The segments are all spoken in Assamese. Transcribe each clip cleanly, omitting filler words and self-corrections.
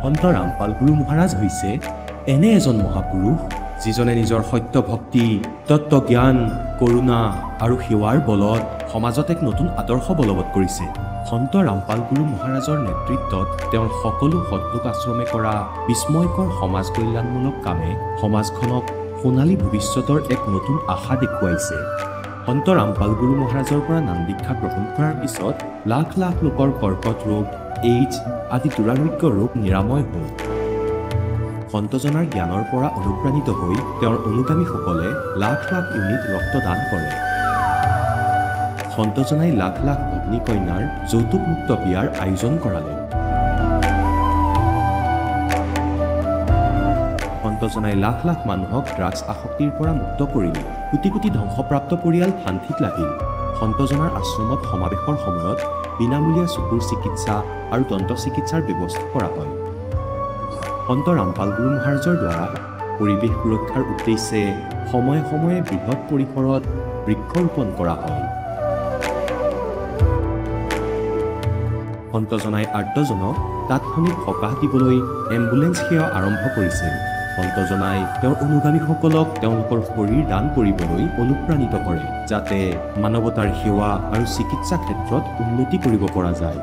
সন্ত ৰামপাল গুৰু মহাৰাজ হৈছে এনে এজন মহাপুৰুষ যিজনে নিজৰ সত্য ভক্তি, তত্ত্বজ্ঞান, কৰোণা আৰু সেৱাৰ বলত সমাজত এক নতুন আদৰ্শ বলবৎ কৰিছে। সন্ত ৰামপাল গুৰু মহাৰাজৰ নেতৃত্বত তেওঁৰ সকলো সৎলোক আশ্ৰমে কৰা বিস্ময়কৰ সমাজ কল্যাণমূলক কামে সমাজখনক সোণালী ভৱিষ্যতৰ এক নতুন আশা দেখুৱাইছে। সন্ত ৰামপাল গুৰু মহাৰাজৰ পৰা নাম দীক্ষা গ্ৰহণ কৰাৰ পিছত লাখ লাখ লোকৰ কৰ্কট ৰোগ, এইডছ আদি দুৰাৰোগ্য ৰোগ নিৰাময় হ'ল। সন্তজনাৰ জ্ঞানৰ পৰা অনুপ্ৰাণিত হৈ তেওঁৰ অনুগামীসকলে লাখ লাখ ইউনিট ৰক্তদান কৰে। সন্তজনাই লাখ লাখ ভগ্নী কন্যাৰ যৌতুকমুক্ত বিয়াৰ আয়োজন কৰালে। সন্তজনাই লাখ লাখ মানুহক ড্ৰাগছ আসক্তিৰ পৰা মুক্ত কৰিলে। কোটি কোটি ধ্বংসপ্ৰাপ্ত পৰিয়াল শান্তিত লাগিল। সন্তজনাৰ আশ্ৰমত সমাৱেশৰ সময়ত বিনামূলীয়া চকুৰ চিকিৎসা আৰু দন্ত চিকিৎসাৰ ব্যৱস্থা কৰা হয়। সন্ত ৰামপাল গুৰু মহাৰাজৰ দ্বাৰা পৰিৱেশ সুৰক্ষাৰ উদ্দেশ্যে সময়ে সময়ে বৃহৎ পৰিসৰত বৃক্ষৰোপণ কৰা হয়। সন্তজনাই আৰ্তজনক তাৎক্ষণিক সকাহ দিবলৈ এম্বুলেন্স সেৱা আৰম্ভ কৰিছিল। সন্তজনাই তেওঁৰ অনুগামীসকলক তেওঁলোকৰ শৰীৰ দান কৰিবলৈ অনুপ্ৰাণিত কৰে, যাতে মানৱতাৰ সেৱা আৰু চিকিৎসা ক্ষেত্ৰত উন্নতি কৰিব পৰা যায়।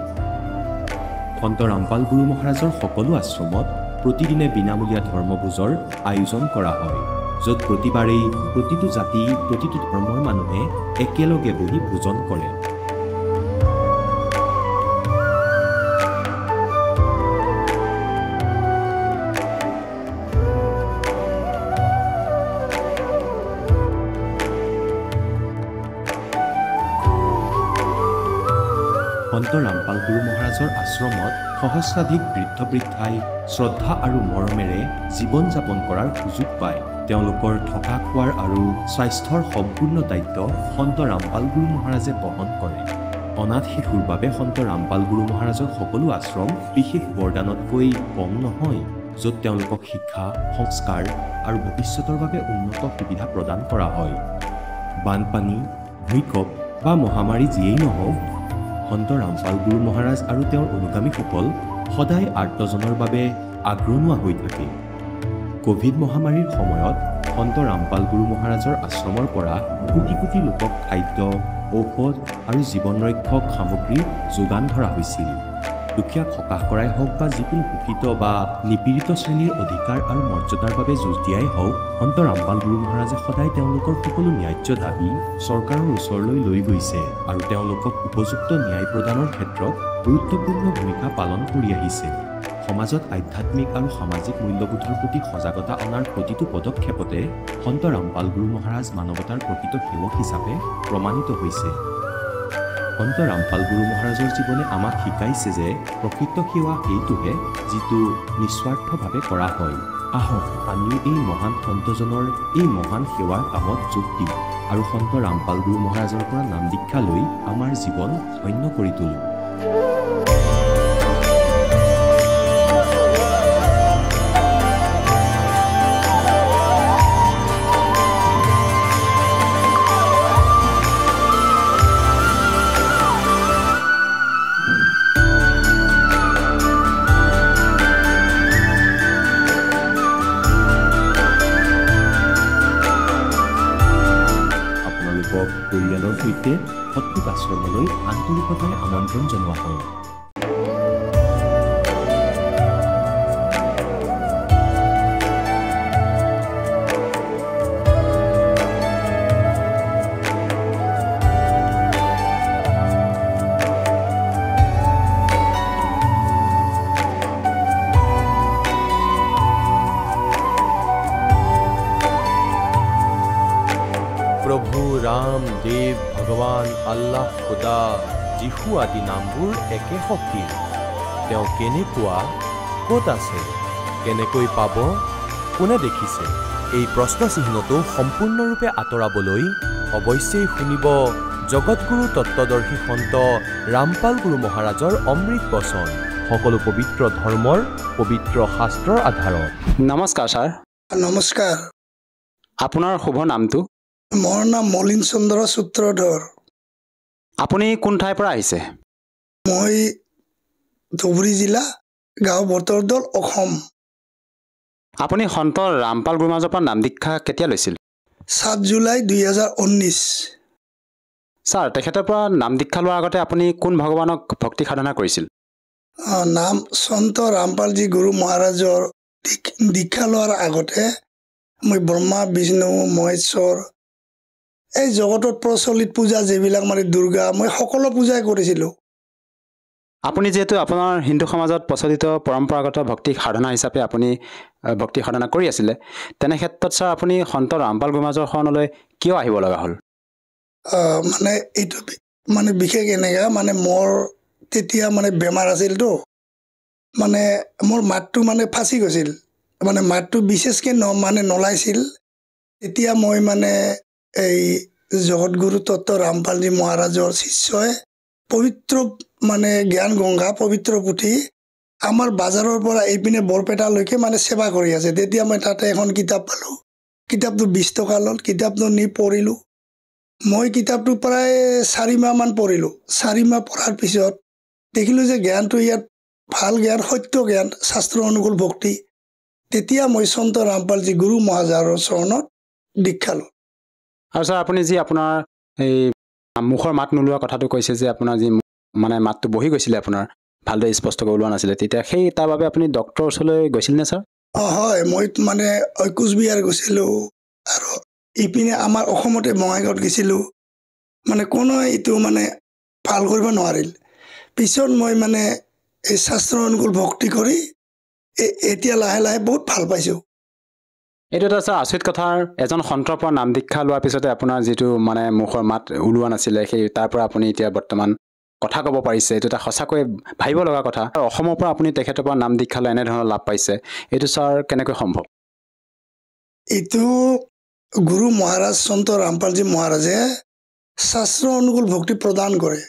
সন্ত ৰামপাল গুৰু মহাৰাজৰ সকলো আশ্ৰমত প্ৰতিদিনে বিনামূলীয়া ধৰ্মভোজৰ আয়োজন কৰা হয়, য'ত প্ৰতিবাৰেই প্ৰতিটো জাতি, প্ৰতিটো ধৰ্মৰ মানুহে একেলগে বহি ভোজন কৰে। সন্ত ৰামপাল গুৰু মহাৰাজৰ আশ্ৰমত সহস্ৰাধিক বৃদ্ধ বৃদ্ধাই শ্ৰদ্ধা আৰু মৰমেৰে জীৱন যাপন কৰাৰ সুযোগ পায়। তেওঁলোকৰ থকা খোৱাৰ আৰু স্বাস্থ্যৰ সম্পূৰ্ণ দায়িত্ব সন্ত ৰামপাল গুৰু মহাৰাজে বহন কৰে। অনাথ শিশুৰ বাবে সন্ত ৰামপাল গুৰু মহাৰাজৰ সকলো আশ্ৰম বিশেষ বৰদানতকৈ কম নহয়, য'ত তেওঁলোকক শিক্ষা, সংস্কাৰ আৰু ভৱিষ্যতৰ বাবে উন্নত সুবিধা প্ৰদান কৰা হয়। বানপানী, ভূমিকম্প বা মহামাৰী যিয়েই নহওক, সন্ত ৰামপাল গুৰু মহাৰাজ আৰু তেওঁৰ অনুগামীসকল সদায় আৰ্তজনৰ বাবে আগ্ৰনোৱা হৈ থাকে। কোভিড মহামাৰীৰ সময়ত সন্ত ৰামপাল গুৰু মহাৰাজৰ আশ্ৰমৰ পৰা কোটি কোটি লোকক খাদ্য, ঔষধ আৰু জীৱন ৰক্ষক সামগ্ৰী যোগান ধৰা হৈছিল। দুখীয়াক সকাহ কৰাই হওক বা যিকোনো শোষিত বা নিপীড়িত শ্ৰেণীৰ অধিকাৰ আৰু মৰ্যাদাৰ বাবে যুঁজ দিয়াই হওক, সন্ত ৰামপাল গুৰু মহাৰাজে সদায় তেওঁলোকৰ সকলো ন্যায্য দাবী চৰকাৰৰ ওচৰলৈ লৈ গৈছে আৰু তেওঁলোকক উপযুক্ত ন্যায় প্ৰদানৰ ক্ষেত্ৰত গুৰুত্বপূৰ্ণ ভূমিকা পালন কৰি আহিছে। সমাজত আধ্যাত্মিক আৰু সামাজিক মূল্যবোধৰ প্ৰতি সজাগতা অনাৰ প্ৰতিটো পদক্ষেপতে সন্ত ৰামপাল গুৰু মহাৰাজ মানৱতাৰ প্ৰকৃত সেৱক হিচাপে প্ৰমাণিত হৈছে। সন্ত ৰামপাল গুৰু মহাৰাজৰ জীৱনে আমাক শিকাইছে যে প্ৰকৃত সেৱা সেইটোহে যিটো নিস্বাৰ্থভাৱে কৰা হয়। আহক আমিও এই মহান সন্তজনৰ এই মহান সেৱাৰ কামত যোগ দিওঁ আৰু সন্ত ৰামপাল গুৰু মহাৰাজৰ পৰা নাম দীক্ষা লৈ আমাৰ জীৱন ধন্য কৰি তোলোঁ। পৰিয়ালৰ সৈতে সৎলোক আশ্ৰমলৈ আন্তৰিকতাৰে আমন্ত্ৰণ জনোৱা হয়। প্ৰভু ৰাম, দেৱ, ভগৱান, আল্লাহ, খুদা, যীশু আদি নামবোৰ একে শক্তিৰ। তেওঁ কেনেকুৱা, ক'ত আছে, কেনেকৈ পাব, কোনে দেখিছে? এই প্ৰশ্নচিহ্নটো সম্পূৰ্ণৰূপে আঁতৰাবলৈ অৱশ্যেই শুনিব জগতগুৰু তত্ত্বদৰ্শী সন্ত ৰামপাল গুৰু মহাৰাজৰ অমৃত বচন, সকলো পবিত্ৰ ধৰ্মৰ পবিত্ৰ শাস্ত্ৰৰ আধাৰত। নমস্কাৰ ছাৰ। নমস্কাৰ। আপোনাৰ শুভ নামটো? মোৰ নাম মলিন চন্দ্ৰ সূত্ৰধৰ। আপুনি কোন ঠাইৰ পৰা আহিছে? মই ধুবুৰী জিলা গাঁও বৰতৰদল অসম আপুনি সন্ত ৰামপাল গুৰুমাজৰ পৰা নাম দীক্ষা কেতিয়া লৈছিল 7 জুলাই 2019 ছাৰ তেখেতৰ পৰা নাম দীক্ষা লোৱাৰ আগতে আপুনি কোন ভগৱানক ভক্তি সাধনা কৰিছিল নাম সন্ত ৰামপালজী গুৰু মহাৰাজৰ দীক্ষা লোৱাৰ আগতে মই ব্ৰহ্মা বিষ্ণু মহেশ্বৰ এই জগতত প্ৰচলিত পূজা যিবিলাক মানে দুৰ্গা মই সকলো পূজাই কৰিছিলোঁ আপুনি যেহেতু আপোনাৰ হিন্দু সমাজত প্ৰচলিত পৰম্পৰাগত ভক্তি সাধনা হিচাপে আপুনি ভক্তি সাধনা কৰি আছিলে তেনে ক্ষেত্ৰত ছাৰ আপুনি সন্ত ৰামপাল গুৰুমাজৰ শৰণলৈ কিয় আহিব লগা হ'ল মানে এইটো মানে বিশেষ এনেকা মানে মোৰ তেতিয়া মানে বেমাৰ আছিলতো মানে মোৰ মাতটো মানে ফাঁচি গৈছিল মানে মাতটো বিশেষকৈ মানে নলাইছিল তেতিয়া মই মানে এই জগতগুৰু তত্ত্ব ৰামপালজী মহাৰাজৰ শিষ্যই পবিত্ৰ মানে জ্ঞান গংগা পবিত্ৰ পুথি আমাৰ বাজাৰৰ পৰা এইপিনে বৰপেটালৈকে মানে সেৱা কৰি আছে তেতিয়া মই তাতে এখন কিতাপ পালোঁ কিতাপটো 20 টকা ল'ল কিতাপটো নি পঢ়িলোঁ মই কিতাপটো প্ৰায় 4 মাহমান পঢ়িলোঁ 4 মাহ পঢ়াৰ পিছত দেখিলোঁ যে জ্ঞানটো ইয়াত ভাল জ্ঞান সত্য জ্ঞান শাস্ত্ৰ অনুকূল ভক্তি তেতিয়া মই সন্ত ৰামপালজী গুৰু মহাৰাজৰ চৰণত দীক্ষা ল'লোঁ আৰু ছাৰ আপুনি যি আপোনাৰ এই মুখৰ মাত নোলোৱা কথাটো কৈছে যে আপোনাৰ যি মানে মাতটো বহি গৈছিলে আপোনাৰ ভালদৰে স্পষ্টকৈ ওলোৱা নাছিলে তেতিয়া সেই তাৰ বাবে আপুনি ডক্টৰৰ ওচৰলৈ গৈছিল নে ছাৰ হয় মই মানে কোচবিহাৰ গৈছিলোঁ আৰু ইপিনে আমাৰ অসমতে বঙাইগাঁৱত গৈছিলোঁ মানে কোনো এইটো মানে ভাল কৰিব নোৱাৰিল পিছত মই মানে এই শাস্ত্ৰ অনুকূল ভক্তি কৰি এতিয়া লাহে লাহে বহুত ভাল পাইছোঁ এইটো এটা ছাৰ আচৰিত কথাৰ এজন সন্তৰ পৰা নাম দীক্ষা লোৱাৰ পিছতে আপোনাৰ যিটো মানে মুখৰ মাত ওলোৱা নাছিলে সেই তাৰ পৰা আপুনি এতিয়া বৰ্তমান কথা ক'ব পাৰিছে এইটো এটা সঁচাকৈ ভাবিব লগা কথা আৰু অসমৰ পৰা আপুনি তেখেতৰ পৰা নাম দীক্ষা লৈ এনেধৰণৰ লাভ পাইছে এইটো ছাৰ কেনেকৈ সম্ভৱ এইটো গুৰু মহাৰাজ সন্ত ৰামপালজী মহাৰাজে শাস্ত্ৰ অনুকূল ভক্তি প্ৰদান কৰে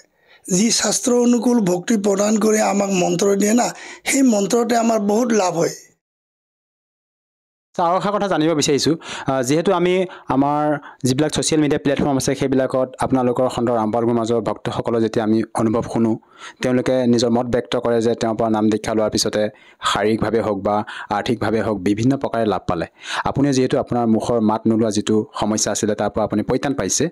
যি শাস্ত্ৰ অনুকূল ভক্তি প্ৰদান কৰি আমাক মন্ত্ৰ দিয়ে না সেই মন্ত্ৰতে আমাৰ বহুত লাভ হয় আৰু এটা কথা জানিব বিচাৰিছোঁ যিহেতু আমি আমাৰ যিবিলাক ছ'চিয়েল মিডিয়া প্লেটফৰ্ম আছে সেইবিলাকত আপোনালোকৰ সন্ত ৰামপাল গুৰুমাজৰ ভক্তসকলৰ যেতিয়া আমি অনুভৱ শুনো তেওঁলোকে নিজৰ মত ব্যক্ত কৰে যে তেওঁৰ পৰা নাম দীক্ষা লোৱাৰ পিছতে শাৰীৰিকভাৱে হওক বা আৰ্থিকভাৱে হওক বিভিন্ন প্ৰকাৰে লাভ পালে আপুনি যিহেতু আপোনাৰ মুখৰ মাত নোলোৱা যিটো সমস্যা আছিলে তাৰ পৰা আপুনি পৰিত্ৰাণ পাইছে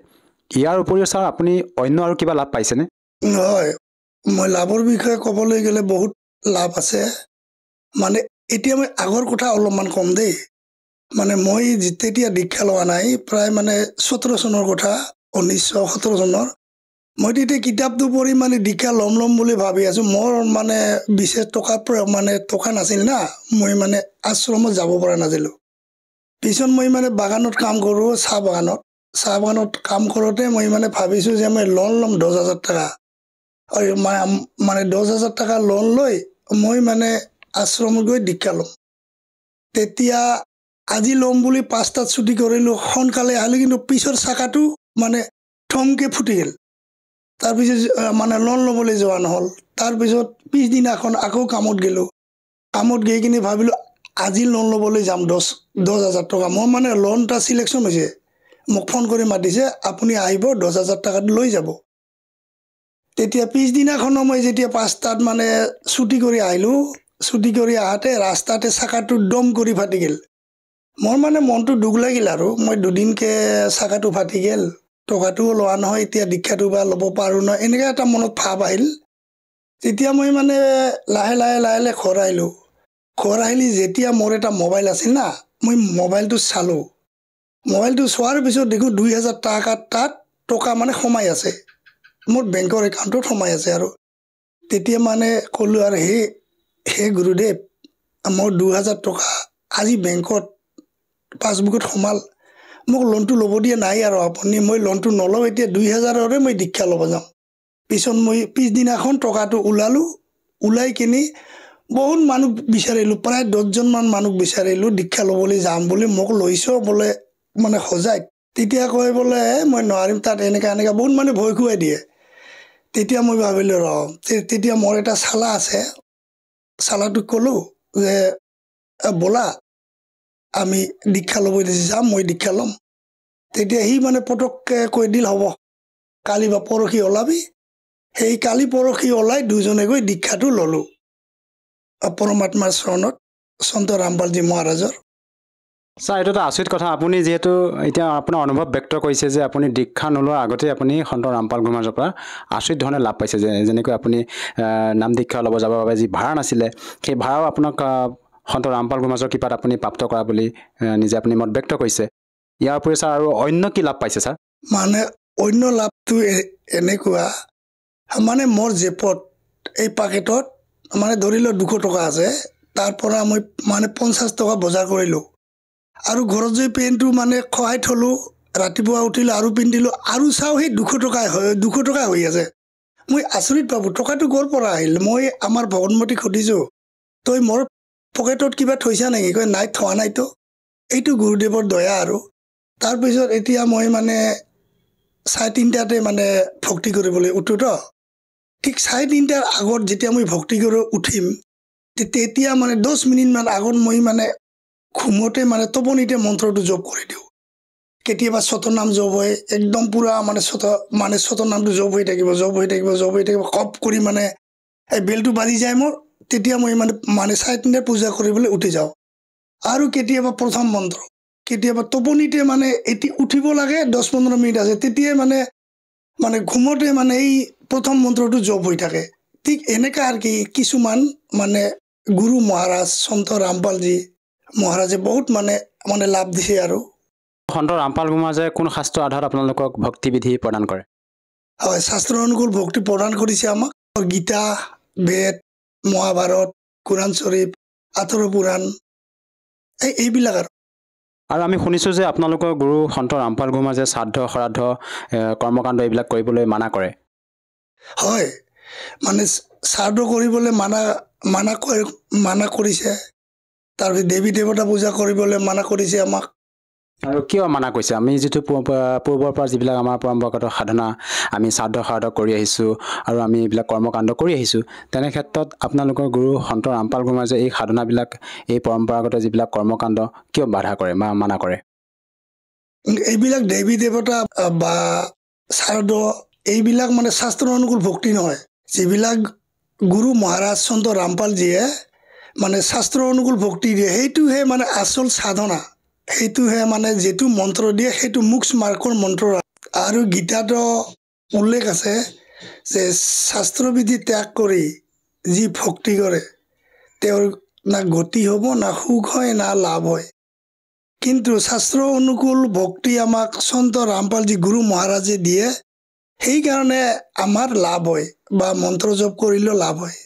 ইয়াৰ উপৰিও ছাৰ আপুনি অন্য আৰু কিবা লাভ পাইছেনে হয় মই লাভৰ বিষয়ে ক'বলৈ গ'লে বহুত লাভ আছে মানে এতিয়া মই আগৰ কথা অলপমান কম দেই মানে মই তেতিয়া দীক্ষা লোৱা নাই প্ৰায় মানে 17 চনৰ কথা 1917 চনৰ মই তেতিয়া কিতাপটো পঢ়ি মানে দীক্ষা ল'ম বুলি ভাবি আছোঁ মোৰ মানে বিশেষ টকা নাছিল না মই মানে আশ্ৰমত যাব পৰা নাছিলোঁ পিছত মই মানে বাগানত কাম কৰোঁ চাহ বাগানত কাম কৰোঁতে মই মানে ভাবিছোঁ যে মই লোন ল'ম 10,000 টকা আৰু মানে 10,000 টকা লোন লৈ মই মানে আশ্ৰমত গৈ দীক্ষা ল'ম তেতিয়া আজি ল'ম বুলি 5টাত ছুটি কৰিলোঁ সোনকালে আহিলোঁ কিন্তু পিছৰ চাকাটো মানে থমকৈ ফুটি গ'ল তাৰপিছত মানে লোন ল'বলৈ যোৱা নহ'ল তাৰপিছত পিছদিনাখন আকৌ কামত গ'লোঁ কামত গৈ কিনে ভাবিলোঁ আজি লোন ল'বলৈ যাম 10,000 টকা মোৰ মানে লোন এটা চিলেকশ্যন হৈছে মোক ফোন কৰি মাতিছে আপুনি আহিব 10,000 টকাটো লৈ যাব তেতিয়া পিছদিনাখনো মই যেতিয়া 5টাত মানে ছুটি কৰি আহিলোঁ ছুটি কৰি আহোঁতে ৰাস্তাতে চাকাটো দম কৰি ফাটি গ'ল মোৰ মানে মনটো দুখ লাগিল আৰু মই দুদিনকৈ চাকাটো ফাটি গ'ল টকাটোও লোৱা নহয় এতিয়া দীক্ষাটো বা ল'ব পাৰোঁ নহয় এনেকৈ এটা মনত ভাৱ আহিল তেতিয়া মই মানে লাহে লাহে ঘৰ আহিলোঁ যেতিয়া মোৰ এটা মোবাইল আছিল না মই মোবাইলটো চালোঁ মোবাইলটো চোৱাৰ পিছত দেখোঁ 2,000 টকা তাত টকা মানে সোমাই আছে মোৰ বেংকৰ একাউণ্টত সোমাই আছে আৰু তেতিয়া মানে ক'লোঁ আৰু হে গুৰুদেৱ মোৰ 2,000 টকা আজি বেংকত পাছবুকত সোমাল মোক লোনটো ল'ব দিয়া নাই আৰু আপুনি মই লোনটো নলওঁ এতিয়া 2,000ৰে মই দীক্ষা ল'ব যাম পিছত মই পিছদিনাখন টকাটো ওলাই কিনি বহুত মানুহ বিচাৰিলোঁ প্ৰায় 10জনমান মানুহ বিচাৰিলোঁ দীক্ষা ল'বলৈ যাম বুলি মোক লৈছ বোলে মানে সজাই তেতিয়া কয় বোলে মই নোৱাৰিম তাত এনেকৈ বহুত মানে ভয় খুৱাই দিয়ে তেতিয়া মই ভাবিলোঁ তেতিয়া মোৰ এটা চালা আছে চালাটোক ক'লোঁ যে ব'লা আমি দীক্ষা ল'বলৈ যাম মই দীক্ষা ল'ম তেতিয়া সি মানে পটককৈ কৈ দিল হ'ব কালি বা পৰহি ওলাবি সেই কালি পৰহি ওলাই দুজনে গৈ দীক্ষাটো ল'লোঁ পৰমাত্মাৰ চৰণত সন্ত ৰামপালজী মহাৰাজৰ। ছাৰ এইটো এটা আচৰিত কথা, আপুনি যিহেতু এতিয়া আপোনাৰ অনুভৱ ব্যক্ত কৰিছে যে আপুনি দীক্ষা নোলোৱাৰ আগতে আপুনি সন্ত ৰামপাল গুৰু মহাৰাজৰ পৰা আচৰিত ধৰণে লাভ পাইছে, যেনেকৈ আপুনি নাম দীক্ষা ল'ব যাবৰ বাবে যি ভাড়া নাছিলে সেই ভাড়াও আপোনাক সন্ত ৰামপাল গুৰু মহাৰাজৰ কৃপাত আপুনি প্ৰাপ্ত কৰা বুলি নিজে আপুনি মত ব্যক্ত কৰিছে। ইয়াৰ উপৰি ছাৰ আৰু অন্য কি লাভ পাইছে ছাৰ? মানে অন্য লাভটো এনেকুৱা, মানে মোৰ জেপত এই পাকেটত মানে ধৰি লওক 200 টকা আছে, তাৰ পৰা মই মানে 50 টকা বজাৰ কৰিলোঁ, আৰু ঘৰত যে পেণ্টটো মানে খহাই থলোঁ, ৰাতিপুৱা উঠিলোঁ আৰু পিন্ধিলোঁ, আৰু চাওঁ সেই 200 টকাই হৈ আছে। মই আচৰিত পালোঁ, টকাটো ক'ৰ পৰা আহিল? মই আমাৰ ভগৱতীক সুধিছোঁ, তই মোৰ পকেটত কিবা থৈছা নেকি? কয় নাই, থোৱা নাইতো, এইটো গুৰুদেৱৰ দয়া। আৰু তাৰপিছত এতিয়া মই মানে 3:30 মানে ভক্তি কৰিবলৈ উঠোঁতো, ঠিক 3:30 আগত যেতিয়া মই ভক্তি কৰি উঠিম, তেতিয়া মানে 10 মিনিটমান আগত মই মানে ঘুমতে মানে টোপনিতে মন্ত্ৰটো জপ কৰি দিওঁ। কেতিয়াবা ছতনাম জপ হয়, একদম পূৰা মানে ছতনামটো জপ হৈ থাকিব, কপ কৰি মানে এই বেলটো বাজি যায় মোৰ, তেতিয়া মই মানে 3:30 পূজা কৰিবলৈ উঠি যাওঁ। আৰু কেতিয়াবা প্ৰথম মন্ত্ৰ, কেতিয়াবা টোপনিতে মানে এটি উঠিব লাগে 10-15 মিনিট আছে, তেতিয়াই মানে ঘুমতে মানে এই প্ৰথম মন্ত্ৰটো জপ হৈ থাকে। ঠিক এনেকা আৰু কি কিছুমান মানে গুৰু মহাৰাজ সন্ত ৰামপালজী মহাৰাজে বহুত মানে লাভ দিছে। আৰু সন্ত ৰামপাল গুৰু মহাৰাজে কোন শাস্ত্ৰৰ আধাৰত আপোনালোকক ভক্তিবিধি প্ৰদান কৰে? হয়, শাস্ত্ৰ অনুকূল ভক্তি প্ৰদান কৰিছে আমাক। গীতা, বেদ, মহাভাৰত, কোৰাণ শ্বৰীফ, আঠৰ পুৰাণ, এইবিলাক। আৰু আমি শুনিছোঁ যে আপোনালোকৰ গুৰু সন্ত ৰামপাল গুৰু মহাৰাজে শ্ৰাদ্ধ শ্ৰাদ্ধ কৰ্মকাণ্ড এইবিলাক কৰিবলৈ মানা কৰে। হয়, মানে শ্ৰাদ্ধ কৰিবলৈ মানা কৰিছে, তাৰপিছত দেৱী দেৱতা পূজা কৰিবলৈ মানা কৰিছে আমাক। আৰু কিয় মানা কৰিছে? আমি যিটো পূৰ্বৰ পৰা যিবিলাক আমাৰ পৰম্পৰাগত সাধনা আমি শ্ৰাদ্ধ কৰি আহিছোঁ আৰু আমি এইবিলাক কৰ্মকাণ্ড কৰি আহিছোঁ, তেনে ক্ষেত্ৰত আপোনালোকৰ গুৰু সন্ত ৰামপাল গুৰু মহাৰাজে এই সাধনাবিলাক, এই পৰম্পৰাগত যিবিলাক কৰ্মকাণ্ড কিয় বাধা কৰে বা মানা কৰে? এইবিলাক দেৱী দেৱতা বা শ্ৰাদ্ধ এইবিলাক মানে শাস্ত্ৰ অনুকূল ভক্তি নহয়। যিবিলাক গুৰু মহাৰাজ সন্ত ৰামপালজীয়ে মানে শাস্ত্ৰ অনুকূল ভক্তি দিয়ে, সেইটোহে মানে আচল সাধনা, সেইটোহে মানে যিটো মন্ত্ৰ দিয়ে সেইটো মোক্ষ মাৰ্গৰ মন্ত্ৰ। আৰু গীতাতো উল্লেখ আছে যে শাস্ত্ৰবিধি ত্যাগ কৰি যি ভক্তি কৰে তেওঁৰ না গতি হ'ব, না সুখ হয়, না লাভ হয়। কিন্তু শাস্ত্ৰ অনুকূল ভক্তি আমাক সন্ত ৰামপালজী গুৰু মহাৰাজে দিয়ে, সেইকাৰণে আমাৰ লাভ হয় বা মন্ত্ৰ জপ কৰিলেও লাভ হয়।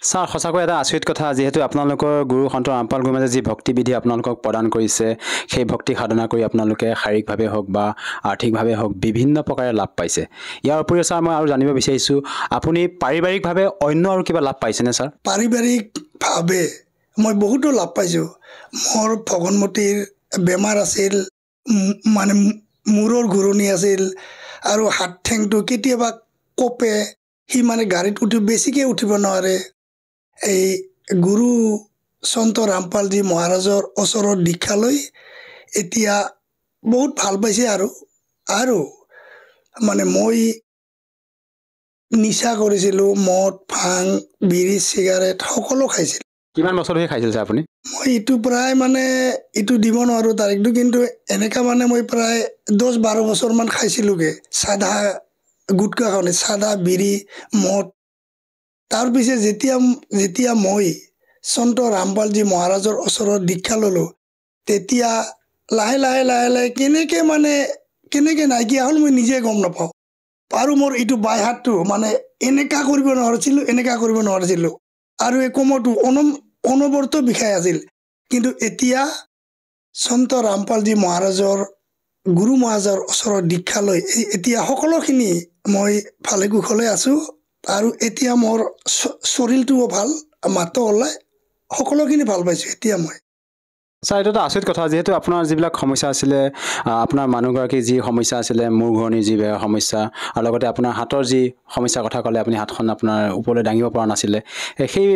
ছাৰ, সঁচাকৈ এটা আচৰিত কথা, যিহেতু আপোনালোকৰ গুৰু সন্ত ৰামপাল গুৰু মহাৰাজে যি ভক্তিবিধি আপোনালোকক প্ৰদান কৰিছে, সেই ভক্তি সাধনা কৰি আপোনালোকে শাৰীৰিকভাৱে হওক বা আৰ্থিকভাৱে হওক বিভিন্ন প্ৰকাৰে লাভ পাইছে। ইয়াৰ উপৰিও ছাৰ মই আৰু জানিব বিচাৰিছোঁ, আপুনি পাৰিবাৰিকভাৱে অন্য আৰু কিবা লাভ পাইছেনে ছাৰ? পাৰিবাৰিকভাৱে মই বহুতো লাভ পাইছোঁ। মোৰ ভগৱতীৰ বেমাৰ আছিল, মানে মূৰৰ ঘূৰণি আছিল, আৰু হাত ঠেংটো কেতিয়াবা কপে, সি মানে গাড়ীত বেছিকৈ উঠিব নোৱাৰে। এই গুৰু সন্ত ৰামপালজী মহাৰাজৰ ওচৰত দীক্ষা লৈ এতিয়া বহুত ভাল পাইছে। আৰু মানে মই নিচা কৰিছিলোঁ, মদ, ভাং, বিড়ি, চিগাৰেট সকলো খাইছিলোঁ। কিমান বছৰ ধৰি খাইছিল ছাৰ আপুনি? মই এইটো প্ৰায় মানে এইটো দিব নোৱাৰোঁ তাৰিখটো, কিন্তু এনেকা মানে মই প্ৰায় 10-12 বছৰমান খাইছিলোঁগৈ। চাধা গুটকা খাওঁনে, চাধা, বিড়ি, মদ। তাৰপিছত যেতিয়া মই সন্ত ৰামপালজী মহাৰাজৰ ওচৰত দীক্ষা ল'লোঁ, তেতিয়া লাহে লাহে কেনেকৈ নাইকিয়া হ'ল মই নিজে গম নাপাওঁ। আৰু মোৰ এইটো বাই হাতটো মানে এনেকা কৰিব নোৱাৰিছিলোঁ, আৰু এই কোমৰটো অনবৰত বিষাই আছিল। কিন্তু এতিয়া সন্ত ৰামপালজী মহাৰাজৰ গুৰু মহাৰাজৰ ওচৰত দীক্ষা লৈ এতিয়া সকলোখিনি মই ভালে কুশলে আছোঁ। আৰু এতিয়া মোৰ শৰীৰটোও ভাল, মাতো ওলাই, সকলোখিনি ভাল পাইছোঁ এতিয়া মই। ছাৰ, এইটো এটা আচৰিত কথা, যিহেতু আপোনাৰ যিবিলাক সমস্যা আছিলে, আপোনাৰ মানুহগৰাকীৰ যি সমস্যা আছিলে, মূৰ ঘূৰণিৰ যি সমস্যা, আৰু লগতে আপোনাৰ হাতৰ যি সমস্যাৰ কথা ক'লে, আপুনি হাতখন আপোনাৰ ওপৰলৈ দাঙিব পৰা নাছিলে, সেই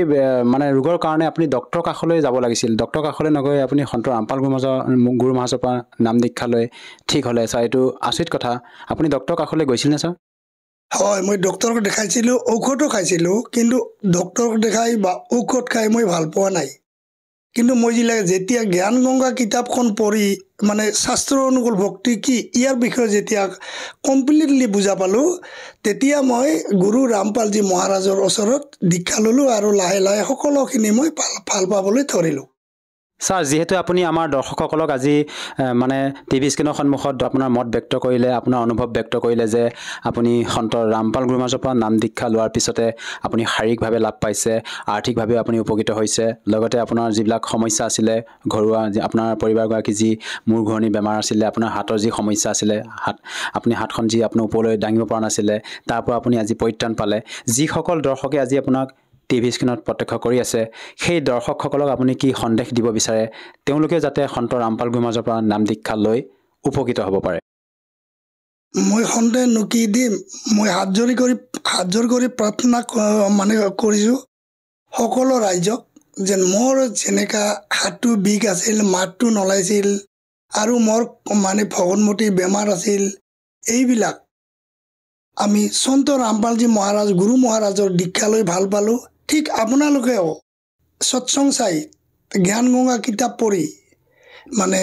মানে ৰোগৰ কাৰণে আপুনি ডক্টৰৰ কাষলৈ যাব লাগিছিল। ডক্টৰৰ কাষলৈ নগৈ আপুনি সন্ত ৰামপাল গুৰু মহাৰাজৰ পৰা নাম দীক্ষা লৈ ঠিক হ'লে। ছাৰ, এইটো আচৰিত কথা, আপুনি ডক্টৰৰ কাষলৈ গৈছিল নে ছাৰ? হয় মই ডক্টৰক দেখাইছিলোঁ ঔষধো খাইছিলোঁ কিন্তু ডক্টৰক দেখাই বা ঔষধ খাই মই ভাল পোৱা নাই কিন্তু মই যেতিয়া জ্ঞান গংগা কিতাপখন পঢ়ি মানে শাস্ত্ৰ অনুকূল ভক্তি কি ইয়াৰ বিষয়ে যেতিয়া কমপ্লিটলি বুজা পালোঁ তেতিয়া মই গুৰু ৰামপালজী মহাৰাজৰ ওচৰত দীক্ষা ল'লোঁ আৰু লাহে লাহে সকলোখিনি মই ভাল পাবলৈ ধৰিলোঁ ছাৰ যিহেতু আপুনি আমাৰ দৰ্শকসকলক আজি মানে টিভি স্ক্ৰীণৰ সন্মুখত আপোনাৰ মত ব্যক্ত কৰিলে আপোনাৰ অনুভৱ ব্যক্ত কৰিলে যে আপুনি সন্ত ৰামপাল গুৰু মহাৰাজৰ পৰা নাম দীক্ষা লোৱাৰ পিছতে আপুনি শাৰীৰিকভাৱে লাভ পাইছে আৰ্থিকভাৱেও আপুনি উপকৃত হৈছে লগতে আপোনাৰ যিবিলাক সমস্যা আছিলে ঘৰুৱা আপোনাৰ পৰিবাৰগৰাকী যি মূৰ ঘূৰণি বেমাৰ আছিলে আপোনাৰ হাতৰ যি সমস্যা আছিলে আপুনি হাতখন যি আপোনাৰ ওপৰলৈ দাঙিব পৰা নাছিলে তাৰ পৰা আপুনি আজি পৰিত্ৰাণ পালে যিসকল দৰ্শকে আজি আপোনাক টিভি স্ক্ৰীণত প্ৰত্যক্ষ কৰি আছে সেই দৰ্শকসকলক আপুনি কি সন্দেশ দিব বিচাৰে তেওঁলোকে যাতে সন্ত ৰামপাল গুৰু মহাৰাজৰ পৰা নাম দীক্ষা লৈ উপকৃত হ'ব পাৰে মই সন্দেহ নুকি দিম মই হাত জোৰ কৰি প্ৰাৰ্থনা মানে কৰিছোঁ সকলো ৰাইজক যেন মোৰ যেনেকা হাতটো বিষ আছিল মাতটো নলাইছিল আৰু মোৰ মানে ভগনমতীৰ বেমাৰ আছিল এইবিলাক আমি সন্ত ৰামপালজী মহাৰাজ গুৰু মহাৰাজৰ দীক্ষা লৈ ভাল পালোঁ ঠিক আপোনালোকেও সৎসং চাই জ্ঞান গংগা কিতাপ পঢ়ি মানে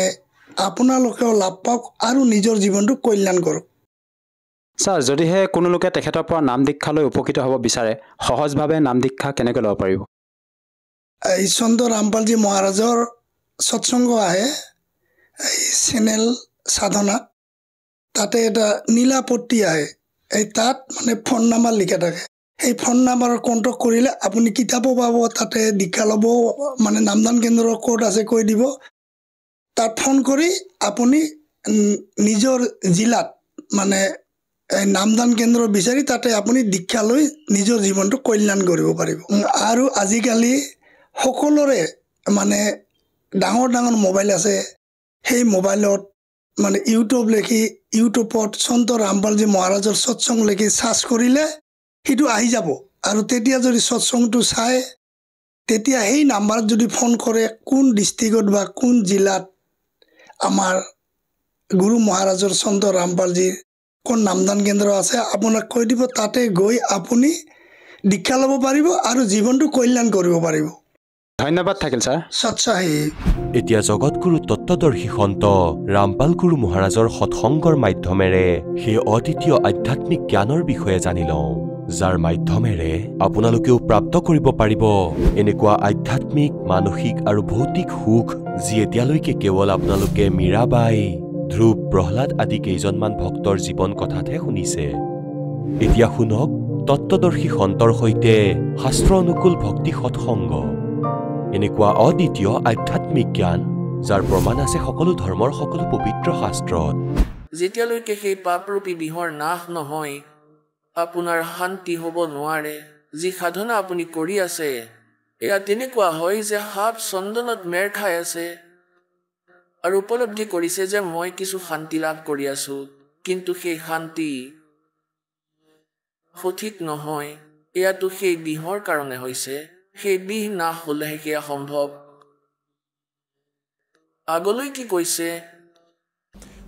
আপোনালোকেও লাভ পাওক আৰু নিজৰ জীৱনটো কল্যাণ কৰক ছাৰ যদিহে কোনো লোকে তেখেতৰ পৰা নাম দীক্ষা লৈ উপকৃত হ'ব বিচাৰে সহজভাৱে নাম দীক্ষা কেনেকৈ ল'ব পাৰিব এই সন্ত ৰামপালজী মহাৰাজৰ সৎসংগ আহে এই চেনেল সাধনা তাতে এটা নীলাপট্টি আহে এই তাত মানে ফোন নাম্বাৰ লিখা থাকে সেই ফোন নাম্বাৰৰ কণ্টেক্ট কৰিলে আপুনি কিতাপো পাব তাতে দীক্ষা ল'ব মানে নামদান কেন্দ্ৰৰ ক'ত আছে কৈ দিব তাত ফোন কৰি আপুনি নিজৰ জিলাত মানে নামদান কেন্দ্ৰ বিচাৰি তাতে আপুনি দীক্ষা লৈ নিজৰ জীৱনটো কল্যাণ কৰিব পাৰিব আৰু আজিকালি সকলোৰে মানে ডাঙৰ ডাঙৰ মোবাইল আছে সেই মোবাইলত মানে ইউটিউবত সন্ত ৰামপালজী মহাৰাজৰ সৎসং লিখি চাৰ্চ কৰিলে সেইটো আহি যাব আৰু তেতিয়া যদি সৎসংটো চাই তেতিয়া সেই নাম্বাৰত যদি ফোন কৰে কোন ডিষ্ট্ৰিক্টত বা কোন জিলাত আমাৰ গুৰু মহাৰাজৰ সন্ত ৰামপালজীৰ কোন নামদান কেন্দ্ৰ আছে আপোনাক কৈ দিব তাতে গৈ আপুনি দীক্ষা ল'ব পাৰিব আৰু জীৱনটো কল্যাণ কৰিব পাৰিব ধন্যবাদ থাকিল ছাৰ সৎসাহী এতিয়া জগতগুৰু তত্ত্বদৰ্শী সন্ত ৰামপাল গুৰু মহাৰাজৰ সৎসংগৰ মাধ্যমেৰে সেই অদ্বিতীয় আধ্যাত্মিক জ্ঞানৰ বিষয়ে জানি লওঁ যাৰ মাধ্যমেৰে আপোনালোকেও প্ৰাপ্ত কৰিব পাৰিব এনেকুৱা আধ্যাত্মিক মানসিক আৰু ভৌতিক সুখ যি এতিয়ালৈকে কেৱল আপোনালোকে মীৰাবাই ধ্ৰুৱ প্ৰহ্লাদ আদি কেইজনমান ভক্তৰ জীৱন কথাতহে শুনিছে এতিয়া শুনক তত্ত্বদৰ্শী সন্তৰ সৈতে শাস্ত্ৰ অনুকূল ভক্তি সৎসংগ এনেকুৱা অদ্বিতীয় আধ্যাত্মিক জ্ঞান যাৰ প্ৰমাণ আছে সকলো ধৰ্মৰ সকলো পবিত্ৰ শাস্ত্ৰত যেতিয়ালৈকে সেই পাপৰূপী বিহৰ নাশ নহয় আপোনাৰ শান্তি হ'ব নোৱাৰে যি সাধনা আপুনি কৰি আছে এয়া তেনেকুৱা হয় যে সাপ চন্দনত মেৰ খাই আছে আৰু উপলব্ধি কৰিছে যে মই কিছু শান্তি লাভ কৰি আছো কিন্তু সেই শান্তি সঠিক নহয় এয়াতো সেই বিহৰ কাৰণে হৈছে সেই বিহ নাশ হ'লেহে সেয়া সম্ভৱ আগলৈ কি কৈছে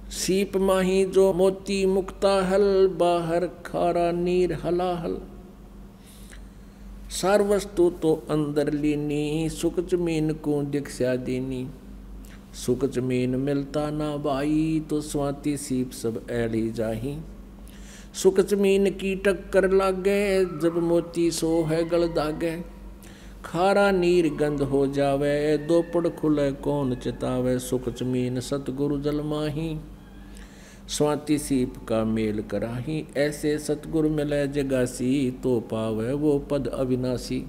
सीप माही जो मोती मुक्ता हल बाहर खारा नीर हलाहल सार वस्तु तो अंदर लीनी सुख जमीन को दीक्षा देनी सुख जमीन मिलता ना बाई तो स्वाति सीप सब ऐली जाही सुख जमीन की टक्कर लागे जब मोती सो है गल दागे खारा नीर गंध हो जावे दोपड़ खुले कौन चितावे सुख जमीन सतगुरु जल माही स्वाति सीप का मेल कराही ऐसे सतगुरु मिले जगासी तो पावे वो पद अविनाशी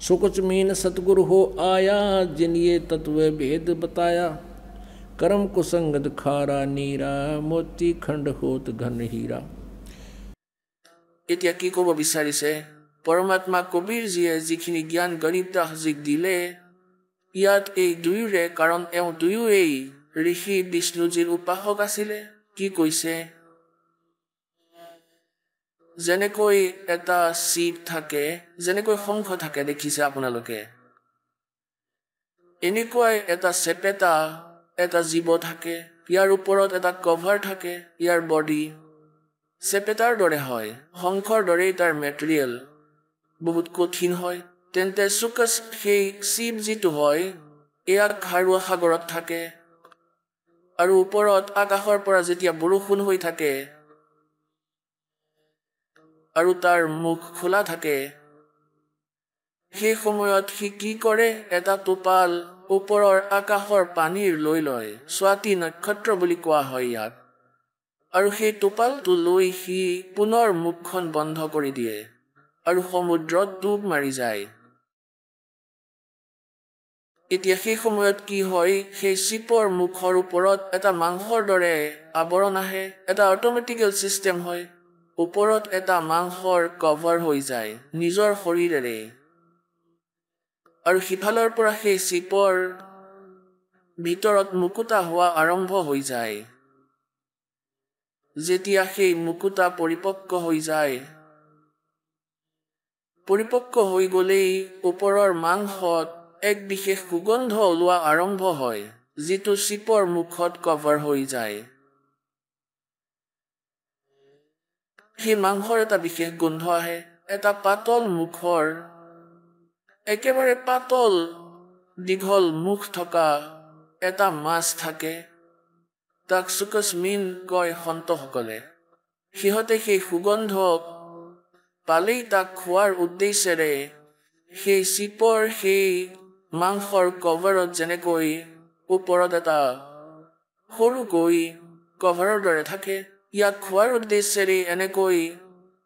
सुख जमीन सतगुरु हो आया जिन ये तत्व भेद बताया कर्म कुसंगत खारा नीरा मोती खंड होत घन हीरा এতিয়া কি ক'ব বিচাৰিছে পৰমাত্মা কবিৰজীয়ে যিখিনি জ্ঞান গণিত দাসজীক দিলে ইয়াত এই দুয়োৰে কাৰণ এওঁ দুয়ো এই ঋষি বিষ্ণুজীৰ উপাসক আছিলে কি কৈছে যেনেকৈ এটা শিৱ থাকে যেনেকৈ শংখ থাকে দেখিছে আপোনালোকে এনেকৈ এটা চেপেটা এটা জীৱ থাকে ইয়াৰ ওপৰত এটা কভাৰ থাকে ইয়াৰ বডি চেপেটাৰ দৰে হয়, শংখৰ দৰেই তাৰ মেটেৰিয়েল বহুত কঠিন হয়, তেন্তে চুকাছ সেই শিৱ যিটো হয় এয়া খাৰুৱা সাগৰত থাকে আৰু ওপৰত আকাশৰ পৰা যেতিয়া বৰষুণ হৈ থাকে আৰু তাৰ মুখ খোলা থাকে, সেই সময়ত সি কি কৰে, এটা টোপাল ওপৰৰ আকাশৰ পানীৰ লৈ লয়, স্বাতি নক্ষত্ৰ বুলি কোৱা হয় ইয়াক, আৰু সেই টোপালটো লৈ সি পুনৰ মুখখন বন্ধ কৰি দিয়ে আৰু সমুদ্ৰত ডুব মাৰি যায়। এতিয়া সেই সময়ত কি হয়, সেই শিপৰ মুখৰ ওপৰত এটা মাংসৰ দৰে আৱৰণ আহে, এটা অট'মেটিকেল চিষ্টেম হয়, ওপৰত এটা মাংসৰ কভাৰ হৈ যায় নিজৰ শৰীৰেৰে, আৰু সিফালৰ পৰা সেই শিপৰ ভিতৰত মুকুতা হোৱা আৰম্ভ হৈ যায়। যেতিয়া সেই মুকুতা পৰিপক্ক হৈ যায়, পৰিপক্ক হৈ গ'লেই ওপৰৰ মাংসত এক বিশেষ সুগন্ধ ওলোৱা আৰম্ভ হয়, যিটো শিপৰ মুখত কভাৰ হৈ যায়। সেই মাংসৰ এটা বিশেষ গোন্ধ আহে, এটা পাতল মুখৰ, একেবাৰে পাতল দীঘল মুখ থকা এটা মাছ থাকে, তাক চুকাছ মিন কয় সন্তসকলে। সিহঁতে সেই সুগন্ধ পালেই তাক খোৱাৰ উদ্দেশ্যেৰে সেই শিপৰ সেই মাংসৰ কভাৰত যেনেকৈ ওপৰত এটা সৰুকৈ কভাৰৰ দৰে থাকে, ইয়াক খোৱাৰ উদ্দেশ্যেৰে এনেকৈ